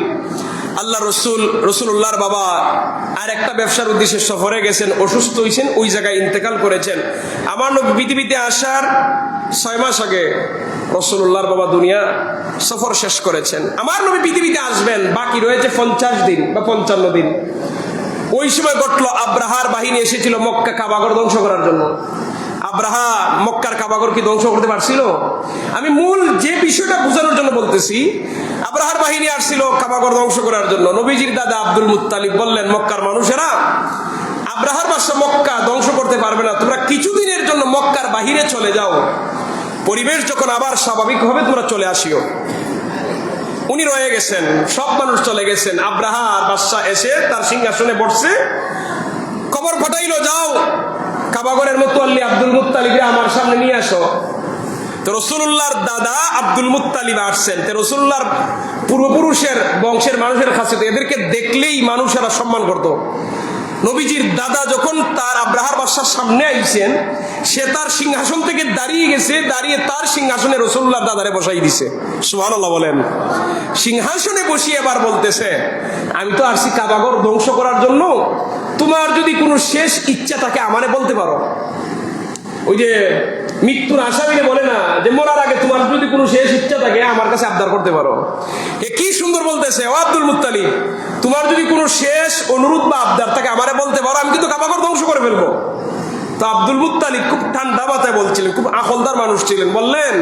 আল্লাহ রসুল্লাহর বাবা আর একটা ব্যবসার উদ্দেশ্যে সফরে গেছেন, অসুস্থ হয়েছেন, ওই জায়গায় ইন্তেকাল করেছেন। আমার নবী পৃথিবীতে আসার 6 মাস আগে রসুল্লাহর বাবা দুনিয়া সফর শেষ করেছেন। আমার নবী পৃথিবীতে আসবেন, বাকি রয়েছে 50 দিন বা 55 দিন। ওই সময় ঘটলো, আব্রাহার বাহিনী এসেছিল মক্কা কাবাঘর ধ্বংস করার জন্য। আব্রাহা মক্কার কাবাঘর কি ধ্বংস করতে পারছিল? আমি মূল যে বিষয়টা বোঝানোর জন্য বলতেছি, আব্রাহার বাহিনী আসছিল কাবাঘর ধ্বংস করার জন্য। নবীজির দাদা আব্দুল মুত্তালিব বললেন, মক্কার মানুষেরা আব্রাহার বাদশা মক্কা ধ্বংস করতে পারবে না, তোমরা কিছুদিনের জন্য মক্কার বাহিরে চলে যাও, পরিবেশ যখন আবার স্বাভাবিক হবে তোমরা চলে আসিও। উনি রয়ে গেছেন, সব মানুষ চলে গেছেন। আব্রাহার বাদশা এসে তার সিংহাসনে বসছে, খবর পাঠাইলো, যাও কাবাঘরের মুতাল্লি আব্দুল মুত্তালিবকে আমার সামনে নিয়ে আসো। তো রাসূলুল্লাহর দাদা আব্দুল মুত্তালিব আসছেন। তো রাসূলুল্লাহর পূর্বপুরুষের বংশের মানুষের কাছে এদেরকে দেখলেই মানুষেরা সম্মান করত। নবীজির দাদা যখন তার আব্রাহার বাদশার সামনে আইছেন, সে তার সিংহাসন থেকে দাঁড়িয়ে গেছে, দাঁড়িয়ে তার সিংহাসনে রাসূলুল্লাহর দাদারে বসাই দিছে। সুবহানাল্লাহ বলেন। সিংহাসনে বসিয়ে এবার বলতেছে, আমি তো আসছি কাবাঘর ধ্বংস করার জন্য, তোমার যদি কোনো শেষ ইচ্ছা থাকে আমারে বলতে পারো। ওই যে মৃত্যুর আসামিরে বলে না যে মরার আগে তোমার যদি কোনো শেষ ইচ্ছা থাকে আমার কাছে আবদার করতে পারো। এ কি সুন্দর বলতেছে, ও আব্দুল মুত্তালিব, তোমার যদি কোনো শেষ অনুরোধ বা আবদার থাকে আমারে বলতে পারো, আমি কিন্তু কাবাঘর ধ্বংস করে ফেলবো। তো আব্দুল মুত্তালিব খুব ঠান্ডা মাথায় বলছিলেন, খুব আকলদার মানুষ ছিলেন। বললেন,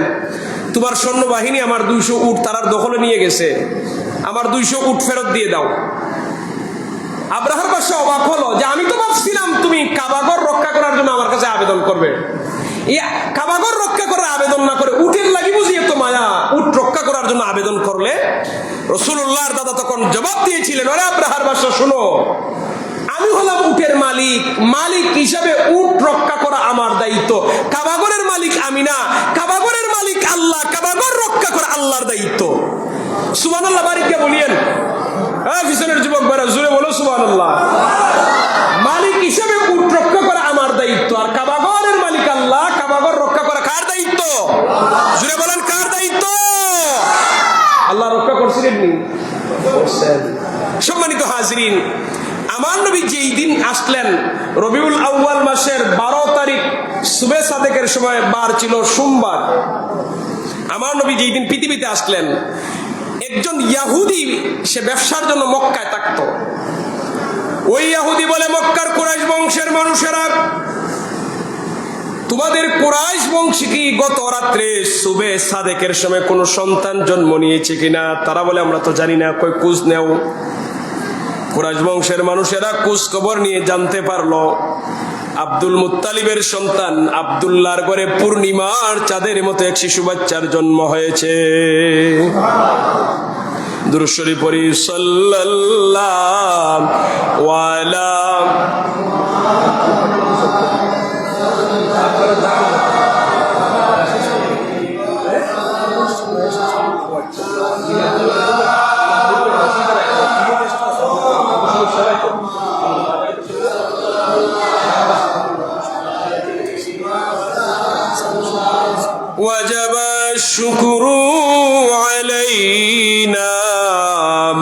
তোমার সৈন্যবাহিনী আমার 200 উট তারার দখলে নিয়ে গেছে, আমার 200 উট ফেরত দিয়ে দাও। আব্রাহার বাদশা অবাক হলো যে আমি তো ভাবছিলাম তুমি কাবাঘর রক্ষা করার জন্য আমার কাছে আবেদন করবে, কাবাঘর রক্ষা করার আবেদন না করে উটের লাগি বুঝিয়ে তো মায়া, উট রক্ষা করার জন্য আবেদন করলে। রাসূলুল্লাহর দাদা তখন জবাব দিয়েছিলেন, আরে আব্রাহার বাদশা শুনো, আমি হলাম উটের মালিক, মালিক হিসাবে উট রক্ষা করা আমার দায়িত্ব, কাবাঘরের মালিক আমি না, কাবাঘরের মালিক আল্লাহ, কাবাঘর রক্ষা করা আল্লাহর দায়িত্ব। সুবহানাল্লাহ, বারিককে বলিয়েন। পিছনের যুবক ভাইরা জোরে বলো সুবহানাল্লাহ। মালিক হিসেবে উট রক্ষা করা আমার দায়িত্ব, আর কাবাঘরের মালিক আল্লাহ, কাবাঘর রক্ষা করা কার দায়িত্ব? জোরে বলেন কার দায়িত্ব? আল্লাহ রক্ষা করছিলেন নি? সম্মানিত হাজিরিন, আমার নবী যেই দিন আসলেন, রবিউল আউয়াল মাসের 12 তারিখ সুবে সাদেকের সময় বার ছিল সোমবার। আমার নবী যেই দিন পৃথিবীতে আসলেন, একজন ইহুদি সে ব্যবসার জন্য মক্কায় থাকতো। ওই ইহুদি বলে, মক্কার কুরাইশ বংশের মানুষেরা, তোমাদের কুরাইশ বংশী কি গত রাত্রে সুবে সাদেকের সময় কোন সন্তান জন্ম নিয়েছে কিনা? তারা বলে, আমরা তো জানি না। কই খোঁজ নেও। কুরাইশ বংশের মানুষেরা খোঁজ খবর নিয়ে জানতে পারলো আব্দুল মুত্তালিবের সন্তান আব্দুল্লাহর ঘরে পূর্ণিমার চাঁদের মতো এক শিশু বাচ্চার জন্ম হয়েছে। দুরূদ শরীফ পড়ি, সাল্লাল্লাহু আলা وجب الشكر علينا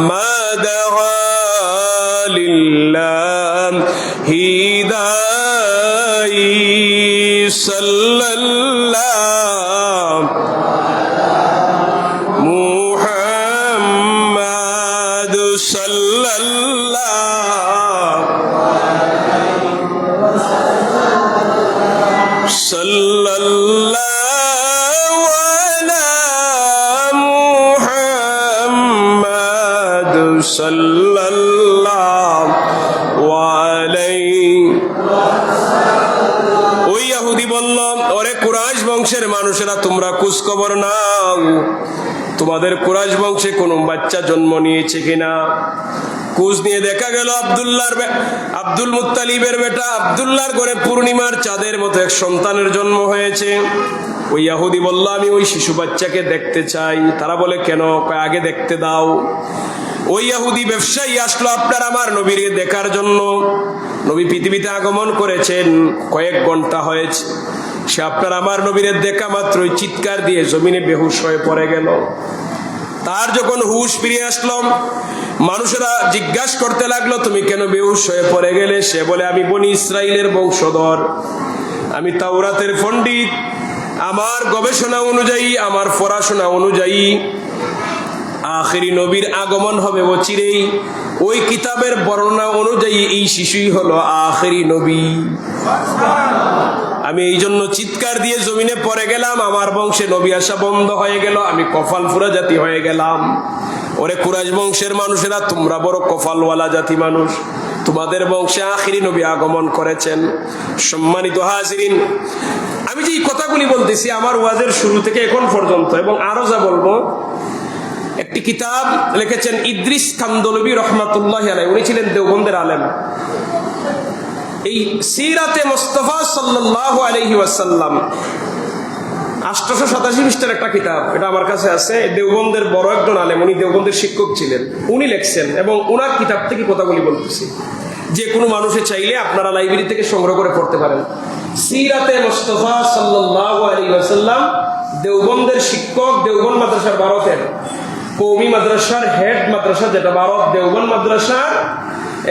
ما دعا لله هداي صلى الله محمد صلى الله صلى الله সাল্লাল্লাহু আলাইহি। ওই ইহুদি বলল, ওরে কুরাইশ বংশের মানুষেরা, তোমরা খোঁজ খবর নাও, তোমাদের কুরাইশ বংশে কোন বাচ্চা জন্ম নিয়েছে কিনা। খোঁজ নিয়ে দেখা গেল আব্দুল মুত্তালিবের বেটা আব্দুল্লাহর ঘরে পূর্ণিমার চাঁদের মতো এক সন্তানের জন্ম হয়েছে। ওই ইহুদি বলল, আমি ওই শিশু বাচ্চাকে দেখতে চাই। তারা বলে, কেন? আগে দেখতে দাও। ওই ইহুদি ব্যবসায়ী আসলো আপনার আমার নবীর দেখার জন্য। নবী পৃথিবীতে আগমন করেছেন কয়েক ঘন্টা হয়েছে। সে আপনার আমার নবীর দেখা মাত্রই চিৎকার দিয়ে জমিনে বেহুশ হয়ে পড়ে গেল। তার যখন হুশ ফিরে আসলো, মানুষেরা জিজ্ঞাসা করতে লাগলো, তুমি কেন বেহুশ হয়ে পড়ে গেলে? সে বলে, আমি বনি ইসরাইলের বংশধর, আমি তাওরাতের পণ্ডিত। আমার গবেষণা অনুযায়ী, আমার পড়াশোনা অনুযায়ী আখেরি নবীর আগমন হবে অচিরেই। ওই কিতাবের বর্ণনা অনুযায়ী এই শিশুই হলো আখেরি নবী। আমি এই জন্য চিৎকার দিয়ে জমিনে পড়ে গেলাম, আমার বংশে নবী আসা বন্ধ হয়ে গেল, আমি কপাল ফুরা জাতি হয়ে গেলাম। ওরে কুরাইশ বংশের মানুষেরা, তোমরা বড় কপালওয়ালা জাতি মানুষ, তোমাদের বংশে আখেরি নবী আগমন করেছেন। সম্মানিত হাজিরিন, আমি যে এই কথাগুলি বলতেছি আমার ওয়াজের শুরু থেকে এখন পর্যন্ত, এবং আরো যা বলবো, একটি কিতাব লিখেছেন ইদ্রিস কান্দলবী রহমাতুল্লাহি আলাইহি। উনি ছিলেন দেওবন্দের আলেম। এই সিরাতে মুস্তাফা সাল্লাল্লাহু আলাইহি ওয়াসাল্লাম 887 পৃষ্ঠার একটা কিতাব, এটা আমার কাছে আছে। দেওবন্দের বড় একজন আলেম, উনি দেওবন্দের শিক্ষক ছিলেন, উনি লিখছেন, এবং ওনার কিতাব থেকে কথাগুলি বলতেছি। যে কোনো মানুষে চাইলে আপনারা লাইব্রেরি থেকে সংগ্রহ করে পড়তে পারেন। সিরাতে মুস্তাফা সাল্লাল্লাহু আলাইহি ওয়াসাল্লাম, দেওবন্দের শিক্ষক, দেওবন্দ মাদ্রাসার ভারতের কওমি মাদ্রাসার হেড মাদ্রাসা, যেটা ভারত দেওবন্দ মাদ্রাসার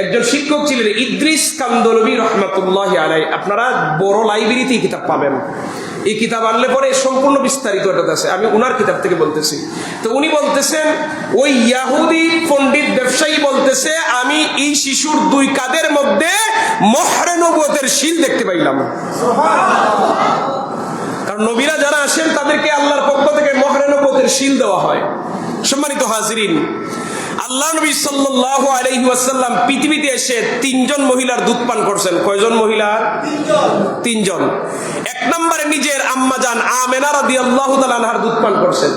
একজন শিক্ষক ছিলেন ইদ্রিস কান্দলবী রহমাতুল্লাহি আলাইহি। আপনারা বড় লাইব্রেরিতে এই কিতাব পাবেন। এই কিতাব আনলে পরে সম্পূর্ণ বিস্তারিত এটা আছে। আমি উনার কিতাব থেকে বলতেছি। তো উনি বলতেছেন, ওই ইহুদি পণ্ডিত ব্যবসায়ী বলতেছে, আমি এই শিশুর দুই কাঁধের মধ্যে মোহরে নবুয়তের শিল দেখতে পাইলাম। কারণ নবীরা যারা আসেন তাদেরকে আল্লাহর পক্ষ থেকে মোহরে নবুয়তের শিল দেওয়া হয়। সম্মানিত হাজিরিন, আল্লাহ নবী সাল্লাল্লাহু আলাইহি ওয়াসাল্লাম পৃথিবীতে এসে 3 জন মহিলার দুধ পান করছেন। কয়জন মহিলা? 3 জন। এক নম্বরে নিজের আম্মাজান আমেনা রাদিয়াল্লাহু তাআলা আনহার দুধ পান করছেন।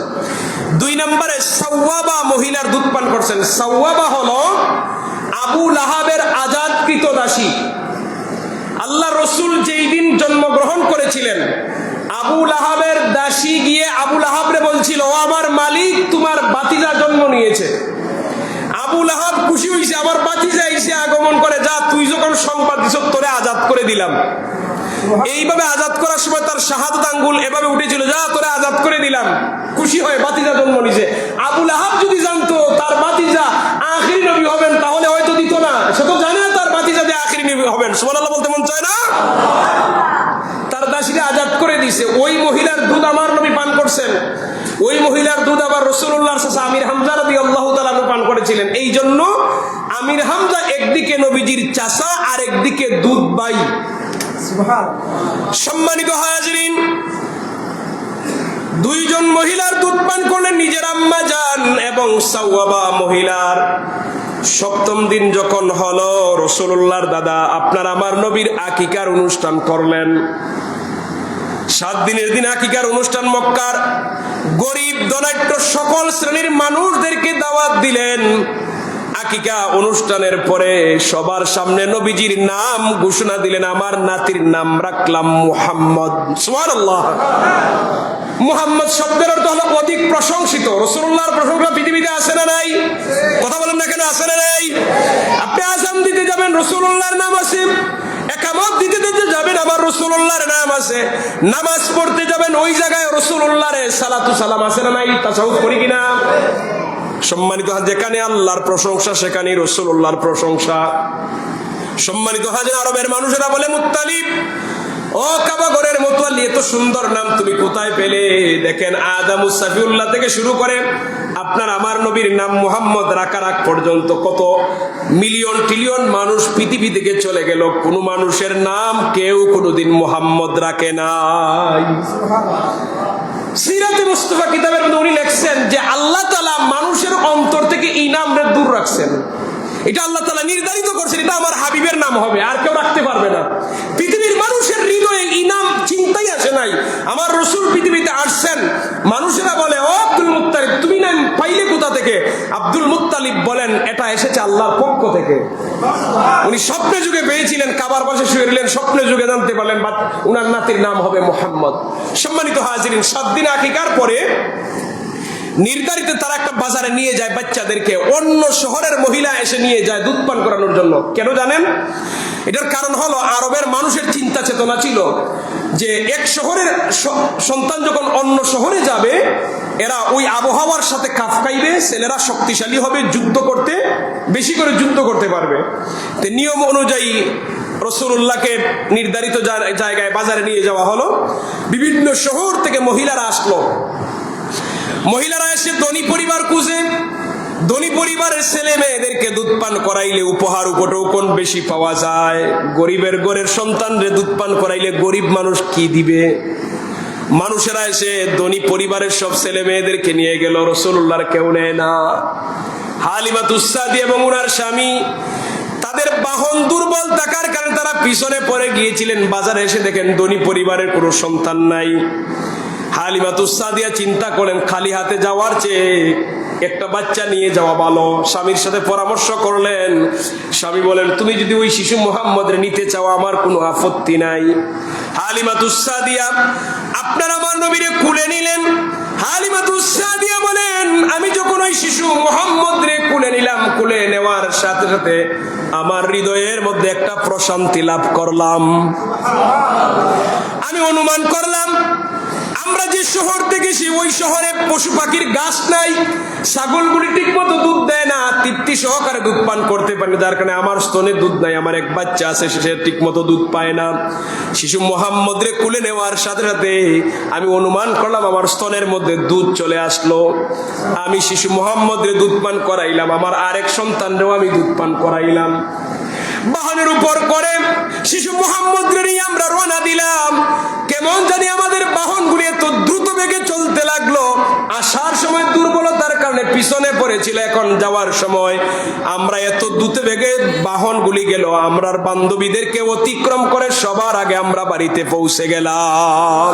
2 নম্বরে সাওয়াবা মহিলার দুধ পান করছেন। সাওয়াবা হলো আবু লাহাবের আজাদকৃত দাসী। আল্লাহ রসুল যেই দিন জন্মগ্রহণ করেছিলেন, আবু লাহাবের দাসী গিয়ে আবু লাহাবরে বলছিল, ও আমার মালিক, তোমার বাতিজা জন্ম নিয়েছে। আবু লাহাব খুশি হয়েছে, আমার বাতিজা এসে আগমন করে, যা তুই যখন সংবাদ দিছ তোরে আজাদ করে দিলাম। এইভাবে আজাদ করার সময় তার শাহাদাত আঙ্গুল এভাবে উঠেছিল, যা তোরে আজাদ করে দিলাম। খুশি হয়ে বাতিজা জন্ম নিয়েছে। আবু লাহাব যদি জানতো তার বাতিজা আখিরি নবী হবেন তাহলে হয়তো দিত না। সে তো জানে না তার বাতিজা দিয়ে আখিরি নবী হবেন। সুবহানাল্লাহ বলতে মন চায় না? তার দাসীকে আজাদ করে দিয়েছে। ওই মহিলার দুধ আমার নবী পান করছেন। ওই মহিলার দুধ আবার রাসূলুল্লাহর চাচা আমির হামজা রাদিয়াল্লাহু তাআলা পান করেছিলেন। এই জন্য আমির হামজা একদিকে নবীজির চাচা আর একদিকে দুধ ভাই। সম্মানিত হাজিরিন, 2 জন মহিলার দুধ পান করলেন, নিজের আম্মা জান এবং সাওয়াবা মহিলার। 7ম দিন যখন হলো, রাসূলুল্লাহর দাদা আপনার আমার নবীর আকিকার অনুষ্ঠান করলেন। 7 দিনের দিন আকিকার অনুষ্ঠান মক্কার গরিব ধনাঢ্য সকল শ্রেণীর মানুষদেরকে দাওয়াত দিলেন। আকিকা অনুষ্ঠানের পরে সবার সামনে নবীজির নাম ঘোষণা দিলেন, আমার নাতির নাম রাখলাম মুহাম্মদ। সুবহানাল্লাহ। মুহাম্মদ শব্দের অর্থ হলো অধিক প্রশংসিত। রাসূলুল্লাহর প্রশংসা পৃথিবীতে আছে না নাই? কথা বলেন না কেন, আছে না নাই? আপনি আযান দিতে যাবেন, রাসূলুল্লাহর নাম আছে। একামত দিতে যাবেন, আবার রাসূলুল্লাহর নাম আছে। নামাজ পড়তে যাবেন, ওই জায়গায় রাসূলুল্লাহর সালাতু সালাম আছে না নাই? তাসাউফ করি কিনা? সম্মানিত, যেখানে আল্লাহর প্রশংসা সেখানেই রাসূলুল্লাহর প্রশংসা। সম্মানিত হাজির, আরবের মানুষেরা বলে, মুত্তালিব, ও কাবা ঘরের মোতাল্লি, এত সুন্দর নাম তুমি কোথায় পেলে? দেখেন, আদামুস সাফিউল্লাহ থেকে শুরু করে আপনার আমার নবীর নাম মুহাম্মদ রাখার আগ পর্যন্ত কত মিলিয়ন ট্রিলিয়ন মানুষ পৃথিবী থেকে চলে গেল, কোন মানুষের নাম কেউ কোনোদিন মুহাম্মদ রাখে নাই। সিরাতে মুস্তাফা কিতাবের মধ্যে উনি লিখছেন যে আল্লাহ তাআলা মানুষের অন্তর থেকে এই নামটা দূর রাখছেন। এটা আল্লাহ তাআলা নির্ধারিত করছেন, এটা আমার হাবিবের নাম হবে, আর কেউ রাখতে পারবে না। পৃথিবীর মানুষের হৃদয়ে এই নাম চিন্তাই আসে নাই। আমার রাসূল পৃথিবীতে আসছেন, মানুষেরা বলে, ও আব্দুল মুত্তালিব, তুমি নাম পাইলে কোথা থেকে? আব্দুল মুত্তালিব বলেন, এটা এসেছে আল্লাহর পক্ষ থেকে। উনি স্বপ্নে যুগে পেয়েছিলেন, কাবার পাশে শুয়ে রইলেন, স্বপ্নে যুগে জানতে পারলেন উনার নাতির নাম হবে মুহাম্মদ। সম্মানিত হাজিরিন, 7 দিন আকিকার পরে নির্ধারিত তারা একটা বাজারে নিয়ে যায় বাচ্চাদেরকে। অন্য শহরের মহিলা এসে নিয়ে যায় দুধ পান করানোর জন্য। কেন জানেন? এটার কারণ হলো, আরবের মানুষের চিন্তা চেতনা ছিল যে এক শহরের সন্তান যখন অন্য শহরে যাবে, এরা ওই আবহাওয়ার সাথে খাপ খাইবে, ছেলেরা শক্তিশালী হবে, যুদ্ধ করতে বেশি করে যুদ্ধ করতে পারবে। তো নিয়ম অনুযায়ী রাসূলুল্লাহকে নির্ধারিত জায়গায় বাজারে নিয়ে যাওয়া হলো। বিভিন্ন শহর থেকে মহিলারা আসলো। মহিলারা এসে ধনী পরিবার খুঁজে, ধনী পরিবারের ছেলে মেয়েদেরকে দুধ পান করাইলে উপহার উপটোকন বেশি পাওয়া যায়। গরিবের ঘরের সন্তানরে দুধ পান করাইলে গরিব মানুষ কি দিবে? মানুষেরা এসে ধনী পরিবারের সব ছেলে মেয়েদেরকে নিয়ে গেল, রাসূলুল্লাহর কেউ নেয় না। হালিমাতুস সাদিয়া এবং উনার স্বামী, তাদের বাহন দুর্বল থাকার কারণে তারা পিছনে পড়ে গিয়েছিলেন। বাজারে এসে দেখেন ধনী পরিবারের কোনো সন্তান নাই। হালিমাতুস সাদিয়া চিন্তা করেন, খালি হাতে যাওয়ার চেয়ে একটা বাচ্চা নিয়ে যাওয়া ভালো। স্বামীর সাথে পরামর্শ করলেন। স্বামী বলেন, তুমি যদি ওই শিশু মুহাম্মদের নিতে চাও আমার কোনো আপত্তি নাই। হালিমাতুস সাদিয়া আপনার আমার নবীরে কুলে নিলেন। হালিমাতুস সাদিয়া বলেন, আমি যখন ওই শিশু মুহাম্মদরে কুলে নিলাম, কুলে নেওয়ার সাথে সাথে আমার হৃদয়ের মধ্যে একটা প্রশান্তি লাভ করলাম। আমি অনুমান করলাম, আমরা যে শহর থেকে ওই শহরে পশু পাখির গাছ নাই, ছাগলগুলি ঠিক মতো দুধ দেয় না, তৃপ্তি সহকারে দুধ পান করতে পারে, যার কারণে আমার স্তনে দুধ নাই। আমার এক বাচ্চা আছে, সে ঠিক মতো দুধ পায় না। শিশু মুহাম্মদরে কুলে নেওয়ার সাথে সাথে আমি অনুমান করলাম আমার স্তনের মধ্যে দুধ চলে আসলো। আমি শিশু মুহাম্মদরে দুধ পান করাইলাম, আমার আরেক সন্তানরেও আমি দুধ পান করাইলাম। বাহনের উপর করে শিশু মুহাম্মদরে নিয়ে আমরা রওনা দিলাম। কেমন জানি আমাদের বাহনগুলি এত দ্রুত বেগে চলতে লাগলো। আসার সময় দুর্বলতার কারণে পিছনে পড়েছিল, এখন যাওয়ার সময় আমরা এত দ্রুত বেগে বাহনগুলি গেল, আমরার বান্ধবীদেরকে অতিক্রম করে সবার আগে আমরা বাড়িতে পৌঁছে গেলাম।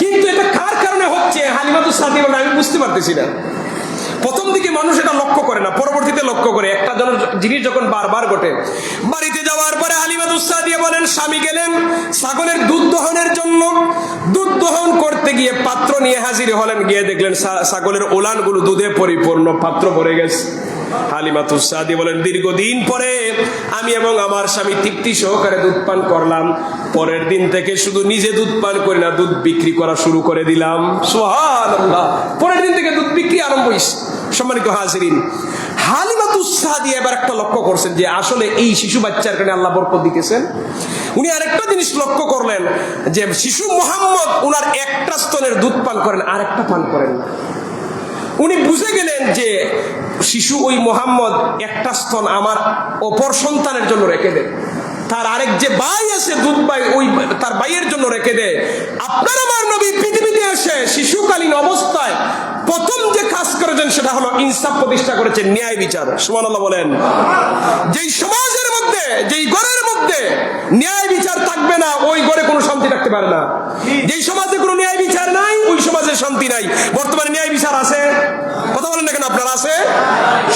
কিন্তু এটা কার কারণে হচ্ছে হালিমাতুস সাদিয়া বলে আমি বুঝতে পারতেছি না। প্রথম দিকে মানুষ এটা লক্ষ্য করে না, পরবর্তীতে লক্ষ্য করে। একটা জিনিস যখন বারবার ঘটে, বাড়িতে যাওয়ার পরে হালিমাতুস সাদিয়া বলেন স্বামী গেলেন ছাগলের দুধ দহনের জন্য। দুধ দহন করতে গিয়ে পাত্র নিয়ে হাজির হলেন, গিয়ে দেখলেন ছাগলের ওলানগুলো দুধে পরিপূর্ণ, পাত্র ভরে গেছে। হালিমাতুস সাদিয়া বলেন দীর্ঘদিন পরে আমি এবং আমার স্বামী তৃপ্তি সহকারে দুধ পান করলাম। পরের দিন থেকে শুধু নিজে দুধ পান করি না, দুধ বিক্রি করা শুরু করে দিলাম। সুবহানাল্লাহ, পরের দিন থেকে দুধ বিক্রি আরম্ভ হয়েছে। সম্মানিত হাজিরিন, হালিমাতুস সাদিয়া এবার একটা লক্ষ্য করছেন যে আসলে এই শিশু বাচ্চার কারণে আল্লাহ বরকত দিতেছেন। উনি আরেকটা জিনিস লক্ষ্য করলেন যে শিশু মুহাম্মদ উনার একটা স্তনের দুধ পান করেন, আরেকটা পান করেন না। উনি বুঝে গেলেন যে শিশু ওই মুহাম্মদ একটা স্তন আমার অপর সন্তানের জন্য রেখে দেয়, তার আরেক যে ভাই আছে দুধ ভাই, ওই তার ভাইয়ের জন্য রেখে দেয়। আপনার আমার নবী পৃথিবীতে এসে শিশুকালীন অবস্থায় প্রথম যে কাজ করেছেন সেটা হলো ইনসাফ প্রতিষ্ঠা করেছেন, ন্যায় বিচার। সুবহানাল্লাহ বলেন। যেই সমাজের মধ্যে, যেই ঘরের মধ্যে ন্যায় বিচার থাকবে না, ওই ঘরে কোনো শান্তি থাকতে পারে না। যেই সমাজে কোনো ন্যায় বিচার নাই, ওই সমাজে শান্তি নাই। বর্তমানে ন্যায় বিচার আছে? কথা বলেন না কেন? আপনার আছে?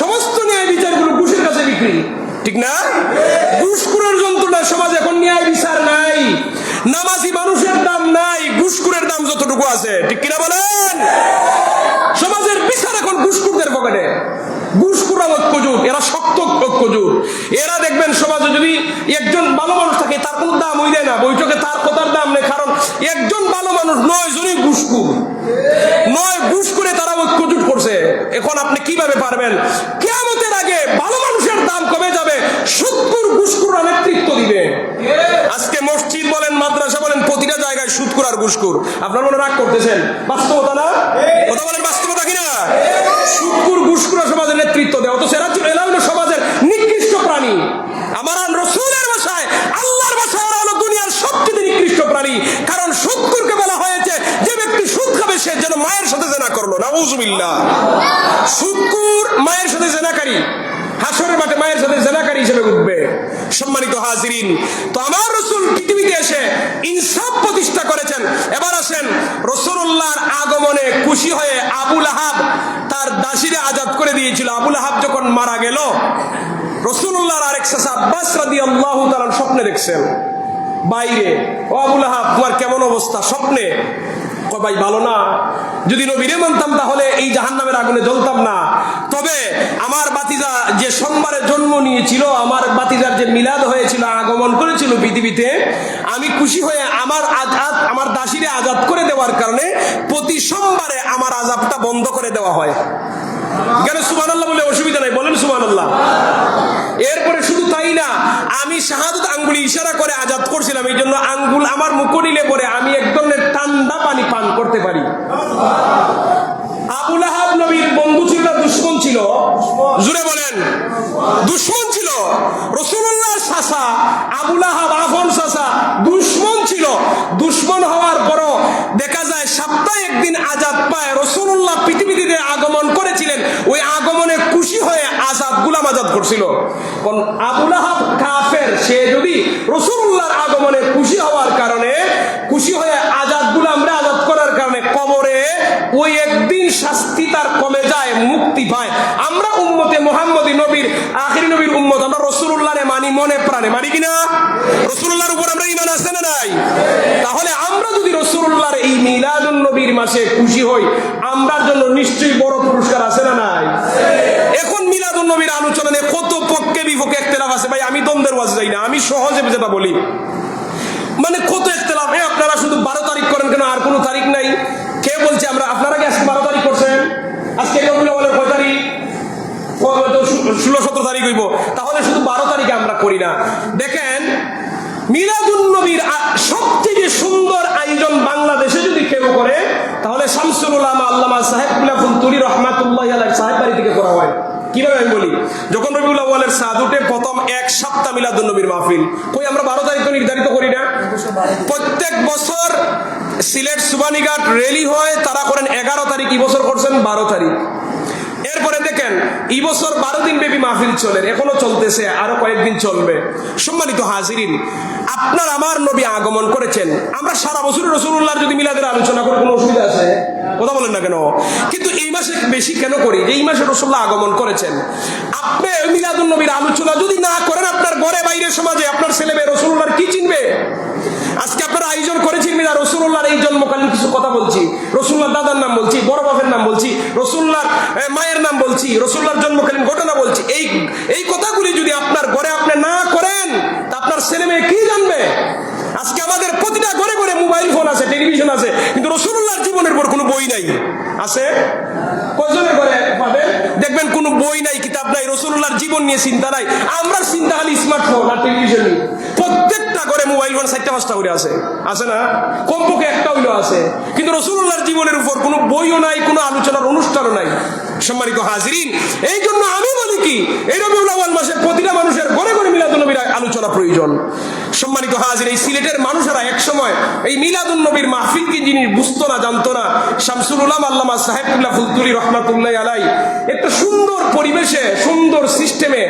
সমস্ত ন্যায় বিচারগুলো ঘুষের কাছে বিক্রি, ঠিক না? ঘুষখোরের যন্ত্রণা সমাজ, এখন ন্যায় বিচার নাই। নামাজি মানুষের দাম নাই, ঘুষখোরের দাম যতটুকু আছে, ঠিক কিনা বলেন? সমাজের বিচার এখন ঘুষখোরদের পকেটে। ঘুষখোর ঐক্যজোট, এরা শক্ত ঐক্যজোট। এরা দেখবেন সমাজে যদি একজন ভালো মানুষ থাকে তার কোনো দাম হই দেয় না, বৈঠকে তার কথার দাম নেই, কারণ একজন ভালো মানুষ 9 জনই ঘুষখোর, 9 ঘুষ করে তারা ঐক্যজোট করছে। এখন আপনি কিভাবে পারবেন? কিয়ামতের আগে ভালো মানুষের দাম কমে যাবে, সুদখোর ঘুষখোররা নেতৃত্ব দিবে। আজকে মসজিদ বলেন, মাদ্রাসা বলেন, প্রতিটা জায়গায় সুদখোর আর ঘুষখোর। আপনার মনে রাগ করতেছেন, বাস্তবতা না? কথা বলেন, বাস্তবতা কিনা? সুদখোর ঘুষখোররা সমাজের নেতৃত্ব দেয়, অথচ এরা হলো সমাজের নিকৃষ্ট প্রাণী। আমার রাসূলের ভাষায়, আল্লাহর ভাষায় এরা হলো দুনিয়ার সবচেয়ে নিকৃষ্ট প্রাণী। কারণ সুদখোরকে বলা হয়েছে যে ব্যক্তি সুদ খাবে সে যেন মায়ের সাথে জিনা করলো। নাউযুবিল্লাহ। সুদখোর মায়ের সাথে জিনাকারী, হাসরের মাঠে মায়ের সাথে জিনাকারী হিসেবে উঠবে। সম্মানিত হাজিরিন, তো আমার রাসূল পৃথিবীতে এসে ইনসাফ প্রতিষ্ঠা করেছেন। এবার আসেন, রাসূলুল্লাহর আগমনে খুশি হয়ে আবু লাহাব তার দাসীরে আজাদ করে দিয়েছিল। আবু লাহাব যখন মারা গেল, রাসূলুল্লাহর আরেক চাচা আব্বাস রাদিয়াল্লাহু তাআলা স্বপ্নে দেখছেন বাইরে, ও আবু লাহাব তোমার কেমন অবস্থা? স্বপ্নে। ভাই ভালো না, যদি নবীরে মানতাম তাহলে এই জাহান্নামের আগুনে জ্বলতাম না। তবে আমার বাতিজা যে সোমবারে জন্ম নিয়েছিল, আমার বাতিজার যে মিলাদ হয়েছিল, আগমন করেছিল পৃথিবীতে, আমি খুশি হয়ে আমার দাসীরে আজাদ করে দেওয়ার কারণে প্রতি সোমবারে আমার আযাবটা বন্ধ করে দেওয়া হয়। কেন? সুবহানাল্লাহ বলে অসুবিধা নাই, বলেন সুবহানাল্লাহ। এরপরে শুধু তাই না, আমি শাহাদাত আঙ্গুলি ইশারা করে আজাদ করছিলাম, এই জন্য আঙ্গুল আমার মুখে নিলে পরে আমি এক ধরনের ঠান্ডা পানি পান করতে পারি। আবু লাহাব নবীর বন্ধু ছিল না দুশমন ছিল? জুড়ে বলেন, দুশমন ছিল। রাসূলুল্লাহর চাচা আবু লাহাব আপন চাচা দুশমন ছিল। দুশমন হওয়ার পরও দেখা যায় সপ্তাহে একদিন আজাদ পায়। রাসূলুল্লাহ পৃথিবীতে আগমন করেছিলেন, ওই আগমনে খুশি হয়ে গোলাম আজাদ করছিল। কোন আবু লাহাব কাফের, সে যদি রাসূলুল্লাহর আগমনে খুশি হওয়ার কারণে, খুশি হয়ে গোলামরে আজাদ করার কারণে কবরে ওই একদিন শাস্তি তার কমে যায়, মুক্তি পায়। আমরা উম্মতে মুহাম্মদী, নবীর আখিরি নবীর উম্মত, আমরা রাসূলুল্লাহরে মানি মনে প্রাণে, মানি কিনা? রাসূলুল্লাহর উপর আমরা ঈমান আছে না নাই? তাহলে আমরা যদি রাসূলুল্লাহর এই মিলাদুন নবীর মাসে খুশি হই, আমরার জন্য নিশ্চয়ই বড় পুরস্কার আছে না নাই? এখন মিলাদুন নবীর আলোচনা নিয়ে কত পক্ষে বিপক্ষে ইখতিলাফ আছে। ভাই আমি দ্বন্দ্বের ওয়াজ যাই না, আমি সহজে যেটা বলি, মানে কত ইখতিলাফ। আপনারা শুধু 12 তারিখ করেন কেন, আর কোনো তারিখ নাই? কে বলছে আমরা? আপনারা কি আজকে 12 তারিখ করছেন? আজকে রবিউল আউয়ালের কয় তারিখ? 16-17 তারিখ হইব। তাহলে শুধু 12 তারিখে আমরা করি না। দেখেন, মিলাদুন নবীর সবচেয়ে সুন্দর আয়োজন বাংলাদেশে যদি কেউ করে, তাহলে শামসুল উলামা আল্লামা সাহেব কুলাফুল তুলি রহমাতুল্লাহি আলাইহি সাহেব বাড়ি থেকে করা হয়। কিভাবে আমি বলি, যখন রবিউল আউয়ালের চাঁদ উঠে প্রথম এক সপ্তাহ মিলাদুন নবীর মাহফিল, কই আমরা 12 তারিখ তো নির্ধারিত করি না? প্রত্যেক বছর সিলেট সুবানীঘাট র্যালি হয়, তারা করেন 11 তারিখ, এই বছর করছেন 12 তারিখ। এরপরে দেখেন এই বছর 12 দিন ব্যাপী মাহফিল চলে, এখনো চলতেছে, আরো কয়েকদিন চলবে। সম্মানিত হাজিরিন, আপনার আমার নবী আগমন করেছেন, আমরা সারা বছর রাসূলুল্লাহর যদি মিলাদের আলোচনা করি কোনো অসুবিধা আছে? কথা বলেন না কেন? কিন্তু এই মাসে বেশি কেন করি? যে এই মাসে রাসূলুল্লাহ আগমন করেছেন। আপনি মিলাদুন নবীর আলোচনা যদি না করেন, আপনার ঘরে বাইরে সমাজে আপনার ছেলে মেয়ে রাসূলুল্লাহর কি চিনবে? আজকে আপনারা আয়োজন করেছেন মিলা, রাসূলুল্লাহর এই জন্মকালীন কিছু কথা বলছি, রাসূলুল্লাহর দাদার নাম বলছি, বড় বাপের নাম বলছি, রাসূলুল্লাহর মায়ের নাম বলছি, রাসূলুল্লাহর জন্মকালীন ঘটনা বলছি। এই কথাগুলি যদি আপনার ঘরে আপনি না করেন, তা আপনার ছেলে মেয়ে কি জানবে? আজকে আমাদের প্রতিটা ঘরে ঘরে মোবাইল ফোন আছে, টেলিভিশন আছে, কিন্তু রাসূলুল্লাহর জীবনের পর কোনো বই নাই। আছে? কয়জনের ঘরে পাবেন? দেখবেন কোনো বই নাই, কিতাব নাই, রাসূলুল্লাহর জীবন নিয়ে চিন্তা নাই। আমরা চিন্তা খালি স্মার্টফোন আর টেলিভিশন নিয়ে। প্রত্যেকটা ঘরে মোবাইল ফোন 4টা-5টা করে আছে, আছে না? কমপক্ষে একটা হইলো আছে, কিন্তু রাসূলুল্লাহর জীবনের উপর কোনো বইও নাই, কোনো আলোচনার অনুষ্ঠানও নাই। সম্মানিত হাজিরিন, এই জন্য আমি বলি কি, এই রবিউল আউয়াল মাসে প্রতিটা মানুষের ঘরে ঘরে মিলাদুন নবীর আলোচনা প্রয়োজন। সম্মানিত হাজির, এই সিলেটের মানুষেরা এক সময় এই মিলাদুন নবীর মাহফিল কি জিনিস বুঝতো না, জানতো না। শামসুল উলামা আল্লামা সাহেবুল্লাহ ফুলতুলি রহমাতুল্লাহি আলাইহি একটা সুন্দর পরিবেশে, সুন্দর সিস্টেমে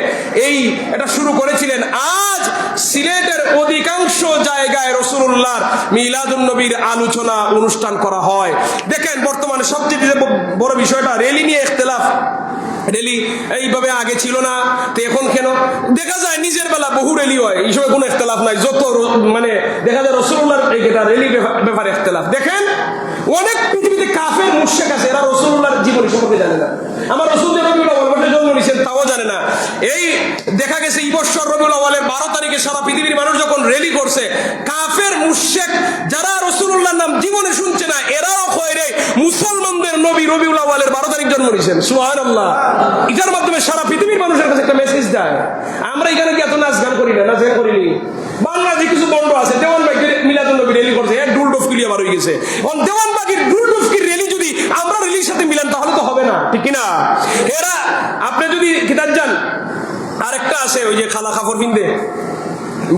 এটা শুরু করেছিলেন। আজ সিলেটের অধিকাংশ জায়গায় রাসূলুল্লাহর মিলাদুন নবীর আলোচনা অনুষ্ঠান করা হয়। দেখেন বর্তমানে সবচেয়ে বড় বিষয়টা র্যালি নিয়ে ইখতিলাফ। র্যালি এইভাবে আগে ছিল না, তো এখন কেন? দেখা যায় নিজের বেলা বহু র্যালি হয়, এই সময় কোনো ইখতিলাফ নাই। যত মানে দেখা যায় রাসূলুল্লাহর র্যালি ব্যাপারে ইখতিলাফ। দেখেন অনেক পৃথিবীতে কাফের মুশরিক আছে, এরা রাসূলুল্লাহর জীবনী সম্পর্কে জানে না। আমার রাসূল যে রবিউল আউয়াল মাসে জন্ম নিয়েছেন তাও জানে না। এই দেখা গেছে এই বছর রবিউল আউয়ালের 12 তারিখে সারা পৃথিবীর মানুষ যখন র্যালি করছে, কাফের মুশরিক যারা রাসূলুল্লাহর নাম জীবনে শুনছে না, এরাও কয় রে মুসলমানদের নবী রবিউল আউয়ালের 12 তারিখ জন্ম নিয়েছেন। সুবহানাল্লাহ। এটার মাধ্যমে সারা পৃথিবীর মানুষের কাছে একটা মেসেজ দেয়। আমরা এখানে কি এত নাচ গান করি না? নাচ গান করিনি। বাংলাদেশে কিছু বন্ধ আছে, দেওয়ানবাগির মিলাদুন নবী র্যালি করছে, এক ডুল ডফকি আবার হয়ে গেছে। দেওয়ানবাগির ডুল ডফকির র্যালি যদি আমরা র্যালির সাথে মিলান তাহলে তো হবে না, ঠিক কিনা? এরা আপনি যদি কিতাব যান, আরেকটা আছে ওই যে খালা কাপড় পিনতে,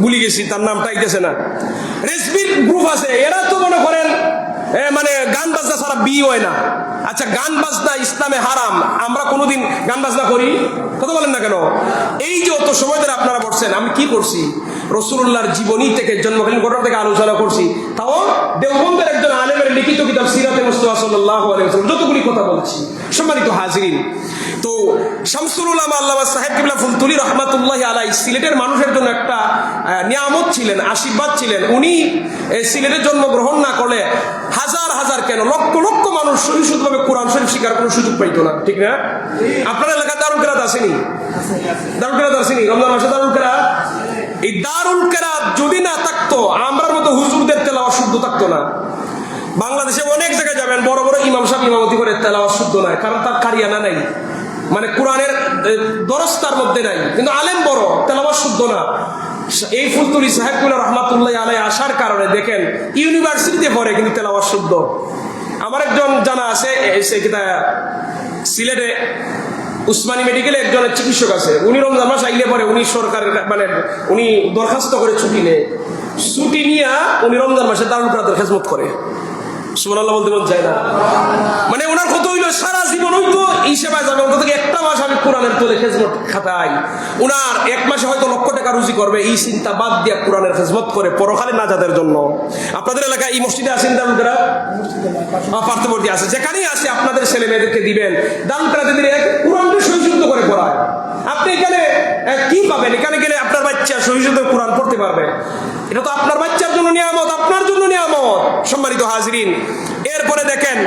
ভুলি গেছি তার নামটা আইতেছে না, রেসবির গ্রুপ আছে, এরা তো মনে করেন মানে গান বাজনা ছাড়া বিয়ে হয় না। আচ্ছা, গান বাজনা ইসলামে হারাম, আমরা কোনোদিন গান বাজনা করি? কথা বলেন না কেন? এই যে অত সময় ধরে আপনারা বলছেন, আমি কি করছি? রাসূলুল্লাহর জীবনী থেকে, জন্মকালীন ঘটনা থেকে আলোচনা করছি, তাও দেওবন্দের একজন আলেমের লিখিত কিতাব সিরাতে মুস্তাফা সাল্লাল্লাহু আলাইহি ওয়াসাল্লাম যতগুলি কথা বলছি। সম্মানিত হাজিরিন, তো শামসুল উলামা আল্লামা সাহেব কিবলা ফুলতুলি রহমাতুল্লাহি আলাইহি সিলেটের মানুষের জন্য একটা নিয়ামত ছিলেন, আশীর্বাদ ছিলেন। উনি সিলেটে জন্মগ্রহণ না করলে হাজার হাজার কেন লক্ষ লক্ষ মানুষ সহিষ্ণুভাবে কোরআন শরীফ শিখার কোনো সুযোগ পাইতো না, ঠিক না? আপনার এলাকায় দারুল কেরাত আসেনি? দারুল কেরাত আসেনি? রমজান মাসে দারুল কেরাত, এই দারুল কেরাত যদি না থাকতো, আমরার মতো হুজুরদের তেলাওয়াত শুদ্ধ থাকতো না। বাংলাদেশে অনেক জায়গায় যাবেন, বড় বড় ইমাম সাহেব ইমামতি করে তেলাওয়াত শুদ্ধ নয়, কারণ তার কারিয়ানা নাই, মানে কোরআনের দরস্তার মধ্যে নাই, কিন্তু আলেম বড়, তেলাওয়াত শুদ্ধ না। এই ফুলতুলি সাহেবুল্লাহ রহমাতুল্লাহি আলাইহি আসার কারণে দেখেন ইউনিভার্সিটিতে পড়ে কিন্তু তেলাওয়াত শুদ্ধ। আমার একজন জানা আছে সিলেটে উসমানী মেডিকেলে একজন চিকিৎসক আছে, উনি রমজান মাস আইলে পরে উনি সরকারের মানে উনি দরখাস্ত করে ছুটি নেয়, ছুটি নিয়ে উনি রমজান মাসে দারুল কেরাতের খেদমত করে। সুবহানাল্লাহ বলতে মন চায় না? মানে ওনার কত হইল, সারা জীবন হইতো এই সেবায় যাবে, অন্তত একটা মাস আমি কোরআনের তোলে খেদমত খাতাই। ওনার এক মাসে হয়তো লক্ষ টাকা রুজি করবে, এই চিন্তা বাদ দিয়া কোরআনের খেদমত করে পরকালে নাজাতের জন্য। আপনাদের এলাকায় এই মসজিদে আছেন দারুল কেরাত? পার্শ্ববর্তী আছে, যেখানেই আসে আপনাদের ছেলে মেয়েদেরকে দিবেন দারুল কেরাতে দিলে কোরআনটা সহিশুদ্ধ করে পড়ায়। আপনি এখানে কি পাবেন? এখানে গেলে আপনার বাচ্চা সহিশুদ্ধ কোরআন পড়তে পারবে, এটা তো আপনার বাচ্চার জন্য নিয়ামত, আপনার জন্য নিয়ামত। সম্মানিত হাজিরিন, এরপরে দেখেন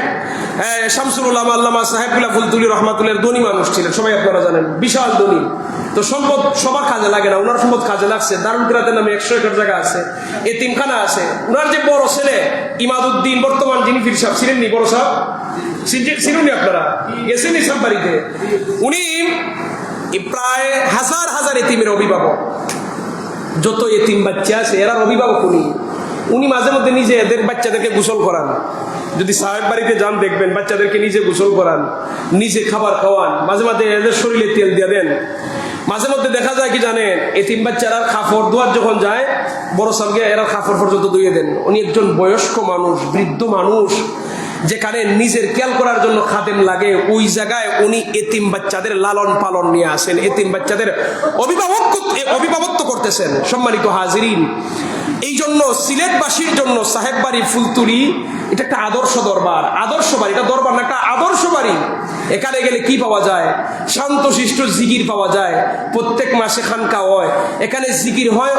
শামসুল উলামা আল্লামা সাহেবুল্লাহ ফুলতুলি রহমাতুল্লাহর ধনী মানুষ ছিলেন, সবাই আপনারা জানেন, বিশাল ধনী। তো সম্পদ সবার কাজে লাগে না, ওনার সম্পদ কাজে লাগছে। দারুল কেরাতের নামে 100 একর জায়গা আছে, এতিমখানা আছে। ওনার যে বড় ছেলে ইমাদউদ্দিন, বর্তমান যিনি পীর সাহেব ছিলেন, নি বড় সাহেব ছিলেন, আপনারা গেছেন ইসলাম বাড়িতে, উনি প্রায় হাজার হাজার এতিমের অভিভাবক। যত এতিম বাচ্চা আছে এরার অভিভাবক উনি। উনি মাঝে মধ্যে নিজে এদের বাচ্চাদেরকে গোসল করান, যদি সাহেব বাড়িতে যান দেখবেন বাচ্চাদেরকে নিজে গোসল করান, নিজে খাবার খাওয়ান, মাঝে মাঝে এদের শরীরে তেল দিয়ে দেন। মাঝে মধ্যে দেখা যায় কি জানেন, এতিম বাচ্চারা কাপড় ধোয়ার যখন যায় বড় সালকে এরা কাপড় পর্যন্ত ধুয়ে দেন। উনি একজন বয়স্ক মানুষ, বৃদ্ধ মানুষ, যেখানে নিজের খেয়াল করার জন্য খাদেম লাগে, ওই জায়গায় উনি এতিম বাচ্চাদের লালন পালন নিয়ে আসেন, এতিম বাচ্চাদের অভিভাবকত্ব করতেছেন। সম্মানিত হাজিরিন, এই জন্য সিলেটবাসীর জন্য সাহেব বাড়ি ফুলতুলি এটা একটা আদর্শ দরবার, আদর্শ বাড়ি। এটা দরবার না, একটা আদর্শ বাড়ি। এখানে গেলে কি পাওয়া যায়? শান্তশিষ্ট জিকির পাওয়া যায়। প্রত্যেক মাসে খানকা হয়, এখানে জিকির হয়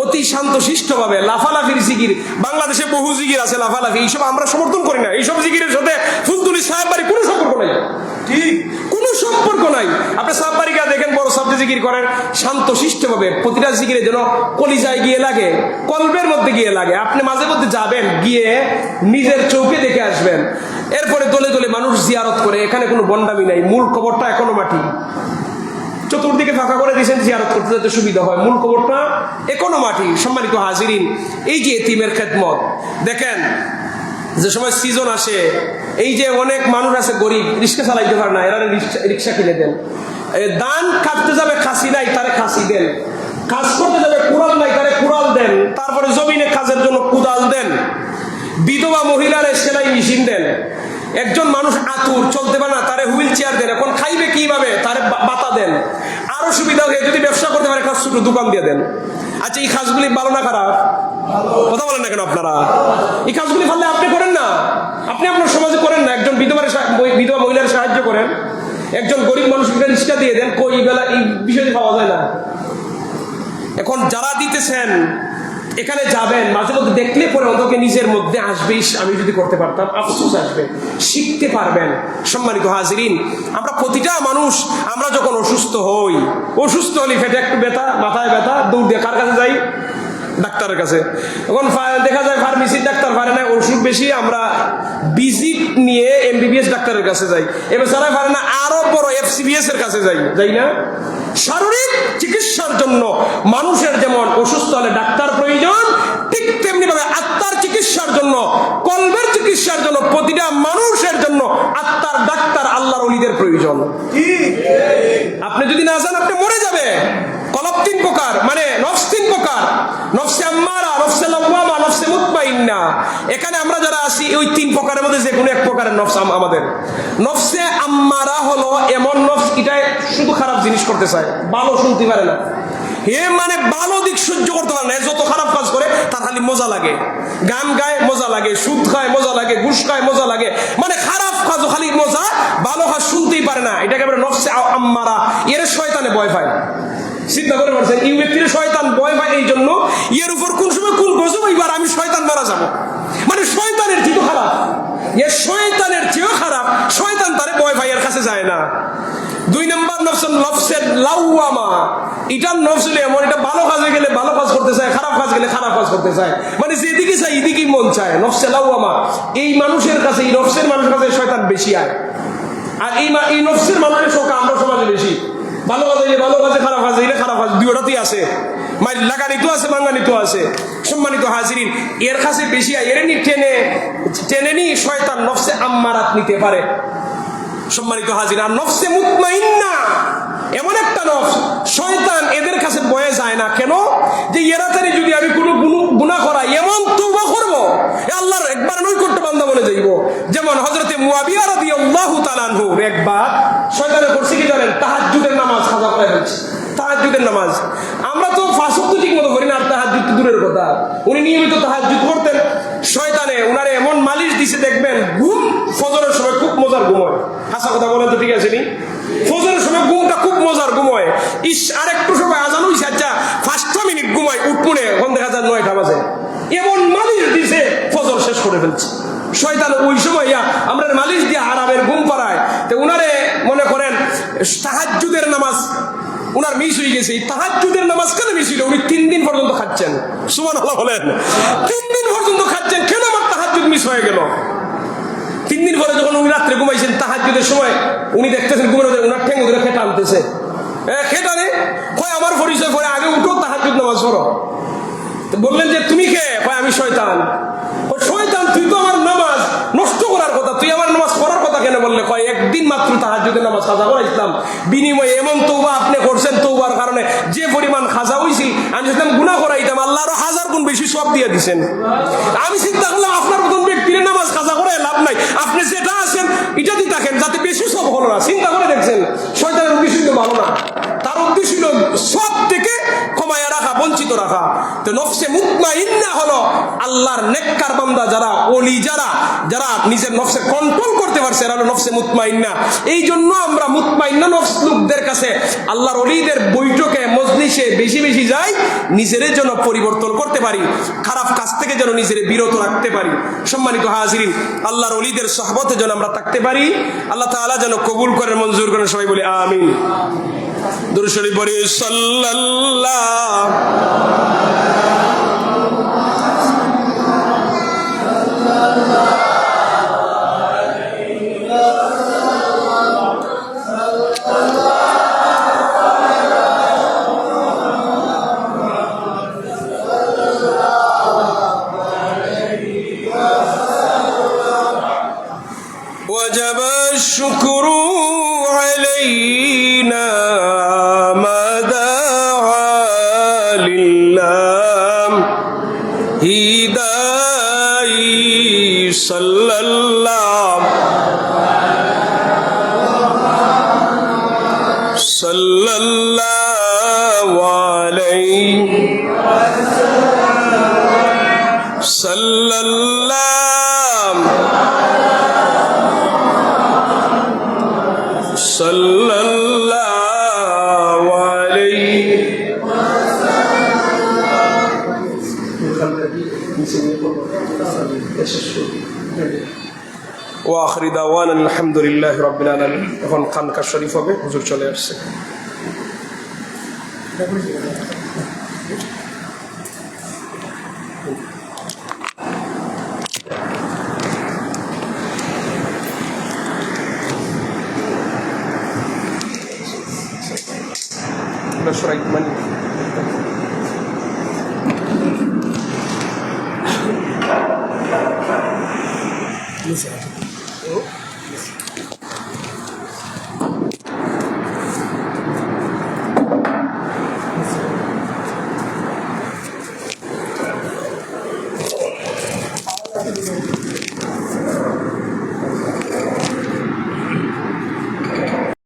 অতি শান্তশিষ্ট ভাবে, লাফালাফির জিকির। বাংলাদেশে বহু জিকির আছে লাফালাফি, এইসব আমরা সমর্থন করি না। এইসব জিকিরের সাথে ফুলতুলি সাহেব বাড়ি কোনো সম্পর্ক নাই, ঠিক কোনো সম্পর্ক নাই। আপনি সাহেব বাড়ি গিয়ে দেখেন, বড় সাহেব জিকির করেন শান্তশিষ্ট ভাবে, প্রতিটা জিকিরে যেন কলিজায় গিয়ে লাগে, কলবের মধ্যে গিয়ে লাগে। আপনি মাঝে মধ্যে যাবেন, গিয়ে নিজের চোখে দেখে আসবেন। এরপরে দলে দলে মানুষ জিয়ারত করে, এখানে কোনো বন্ডামি নাই। মূল কবরটা এখনো মাটি, চতুর্দিকে ফাঁকা করে দিয়েছেন জিয়ারত করতে যাতে সুবিধা হয়, মূল কবরটা এখনো মাটি। সম্মানিত হাজিরিন, এই যে এতিমের খেদমত দেখেন, যে সময় সিজন আসে, এই যে অনেক মানুষ আছে গরিব, রিক্সা চালাইতে পারে না, এরা রিক্সা কিনে দেন। দান কাটতে যাবে খাসি নাই, তারে খাসি দেন। কাজ করতে যাবে কুড়াল নাই, তারে কুড়াল দেন। তারপরে জমিনে কাজের জন্য কুদাল দেন। বিধবা মহিলারে সেলাই মেশিন দেন। একজন মানুষ আতুর, চলতে পারে না, তারে হুইল চেয়ার দেন। এখন খাইবে কিভাবে, তারে বাতা দেন। আরো সুবিধা হয়ে যদি ব্যবসা করতে পারে, একটা ছোট দোকান দিয়ে দেন। আচ্ছা, এই কাজগুলি ভালো না খারাপ? কথা বলেন না কেন আপনারা? এই কাজগুলি পারলে আপনি করেন না, আপনি আপনার সমাজে করেন না। একজন বিধবা মহিলার সাহায্য করেন, একজন গরিব মানুষকে রিক্সা দিয়ে দেন। কই বেলা এই বিষয়টি পাওয়া যায় না। এখন যারা দিতেছেন, এখানে যাবেন, মাঝে মধ্যে দেখলে পরে ওদেরকে নিজের মধ্যে আসবে, আমি যদি করতে পারতাম, আফসোস আসবে, শিখতে পারবেন। সম্মানিত হাজিরিন, আমরা প্রতিটা মানুষ, আমরা যখন অসুস্থ হই, অসুস্থ হলে পেটে একটু ব্যথা, মাথায় ব্যথা, দৌড় দিয়ে কার কাছে যাই? ডাক্তারের কাছে। এখন দেখা যায় ফার্মেসির ডাক্তার পারে না, ওষুধ বেশি, আমরা ভিজিট নিয়ে এমবিবিএস ডাক্তারের কাছে যাই। এবার যারা পারে না, আরো বড় এফসিবিএস এর কাছে যাই না? শারীরিক চিকিৎসার জন্য মানুষের যেমন অসুস্থ হলে ডাক্তার প্রয়োজন, ঠিক তেমনি ভাবে আত্মার চিকিৎসার জন্য, কলবের চিকিৎসার জন্য, প্রতিটা মানুষের জন্য আত্মার ডাক্তার, আল্লাহর ওলিদের প্রয়োজন। আপনি যদি না যান, আপনি মরে যাবে। কলব তিন প্রকার, মানে নফস তিন প্রকার, নফসে আম্মারা, নফসে লাওয়ামা, নফসে মুতমাইন্না। এখানে আমরা যারা আছি, ওই তিন প্রকারের মধ্যে যে কোনো এক প্রকারের নফস আমাদের। নফসে আম্মারা হলো এমন নফস, এটা শুধু খারাপ জিনিস করতে চায়, ভালো শুনতে পারে না। মানে ভালো দিক সহ্য করতে পারে না। যত খারাপ কাজ করে তার খালি মজা লাগে, গান গায় মজা লাগে, সুদ খায় মজা লাগে, ঘুষ খায় মজা লাগে, মানে খারাপ কাজও খালি মজা, ভালো কাজ শুনতেই পারে না। এটাকে আমরা নফসে আম্মারা, এর শয়তানে ভয় পায়। চিন্তা করে পারছেন, এই ব্যক্তির শয়তান ভয় পায় এই জন্য, এর উপর কোন সময় কোন গজব এবার আমি শয়তান মারা যাবো, মানে শয়তানের চেয়েও খারাপ, এর শয়তানের চেয়েও খারাপ, শয়তান তারে ভয় পায়, এর কাছে যায় না। দুই নম্বর নফসে লাওয়ামা, এটা নফসে এমন, এটা ভালো কাজে গেলে ভালো কাজ করতে চায়, খারাপ কাজ গেলে খারাপ কাজ করতে চায়, মানে যেদিকে চাই এদিকেই মন চায়। নফসে লাওয়ামা, এই মানুষের কাছে, এই নফসের মানুষের কাছে শয়তান বেশি আয়। আর এই নফসের মানুষের সংখ্যা আমরা সমাজে বেশি। ভালো কাজ হইলে ভালো কাজে, খারাপ কাজ হইলে খারাপ কাজ, দুইটাতেই আছে, মাইল লাগানিতে আছে, ভাঙানিতে আছে। সম্মানিত হাজিরিন, এর কাছে বেশি আয়, এর টেনে নি শয়তান নফসে আম্মারাত নিতে পারে। সম্মানিত হাজির, আর নফসে মুতমাইন্না এমন একটা নফস, শয়তান এদের কাছে বয়ে যায় না। কেন? যে এরা জানি যদি আমি কোনো গুনাহ করাই, এমন তওবা করব, আল্লাহর একবার নৈকট্য বান্দা বলে যাইব। যেমন হযরতে মুয়াবিয়া রাদিয়াল্লাহু তাআলা আনহু একবার শয়তানের করছে কি জানেন? তাহাজ্জুদের নামাজ কাজা করে ফেলছে। তাহাজ্জুদের নামাজ আমরা তো পাঁচ ওয়াক্ত ঠিক মতো করি না, আর তাহাজ্জুদ দূরের কথা। উনি নিয়মিত তাহাজ্জুদ করতেন। শয়তানে উনারে এমন মালিশ দিছে, দেখবেন ঘুম ফজরের সময় খুব মজার ঘুম হয়। হাসা কথা বলেন তো, ঠিক আছে নি? ফজরের সময় ঘুমটা খুব মজার ঘুম হয়। আর একটু সময় আজান হইছে, আচ্ছা 5 মিনিট ঘুমায়, উঠপুনে এখন দেখা যায় 9টা বাজে। এমন মালিশ দিছে, ফজর শেষ করে ফেলছে শয়তান। ওই সময় আমরা মালিশ দিয়ে আরামের ঘুম পাড়ায়, তো উনারে মনে করেন তাহাজ্জুদের নামাজ উনার মিস হয়ে গেছে। তাহাজ্জুদের নামাজ কেন মিস হইল? উনি 3 দিন পর্যন্ত খাচ্ছেন। সুবহানাল্লাহ বলেন, 3 দিন পর্যন্ত খাচ্ছেন। কেন আমার তাহাজ্জুদ মিস হয়ে গেল? 3 দিন পরে যখন উনি রাত্রে ঘুমাইছেন, তাহাজ্জুদের সময় উনি দেখতেছেন ঘুমের মধ্যে উনার ঠ্যাং ধরে খেটা আনতেছে। খেটানে কয় আমার পরিচয় পরে, আগে উঠো তাহাজ্জুদ নামাজ পড়ো। বললেন যে তুমি কে? কয় আমি শয়তান। শয়তান, তুই তো আমার নামাজ নষ্ট কেন বললে কয় একদিন মাত্র তাহাজ্জুদের নামাজ কাজা করাইছিলাম, বিনিময়ে এমন তওবা আপনি করছেন, তওবার কারণে যে পরিমাণ খাজা হইছিল আমি যেতাম গুনাহ করাইতাম, আল্লাহ আরো 1000 গুণ বেশি সওয়াব দিয়ে দিবেন। আমি চিন্তা করলাম আপনার মতন ব্যক্তির নামাজ কাজা করে লাভ নাই, আপনি যেটা আছেন এটা দিয়ে থাকেন যাতে বেশি সব হলো না। চিন্তা করে দেখছেন শয়তানের উদ্দেশ্য কিন্তু ভালো না, তার উদ্দেশ্য ছিল সব থেকে কমায়া রাখা, বঞ্চিত রাখা। তো নফসে মুতমাইন্না হলো আল্লাহর নেককার বান্দা যারা, ওলি যারা, যারা নিজের নফসে কন্ট্রোল করতে পারছে, এরা হলো নফসে মুতমাইন্না। এই জন্য আমরা মুতমাইন্না নফস লোকদের কাছে, আল্লাহর ওলিদের বৈঠকে মজলিসে বেশি বেশি যাই, নিজের জন্য পরিবর্তন করতে পারি, খারাপ কাজ থেকে যেন নিজের বিরত রাখতে পারি। সম্মানিত হাজিরিন, আল্লাহর ওলিদের সহবতে যেন আমরা থাকতে পারি, আল্লাহ তাআলা যেন কবুল করেন, মঞ্জুর করেন। সবাই বলি আমিন। দুরূদ শরীফ পড়ি সাল্লাল্লাহু وجب الشكر علينا ما دعا لله هداي صلى الله صلى الله عليه صلى الله صلى الله عليه وآخر دعوانا الحمد لله رب العالمين। এখন খানকা শরীফ হবে, হুজুর চলে আসছে। Right, man.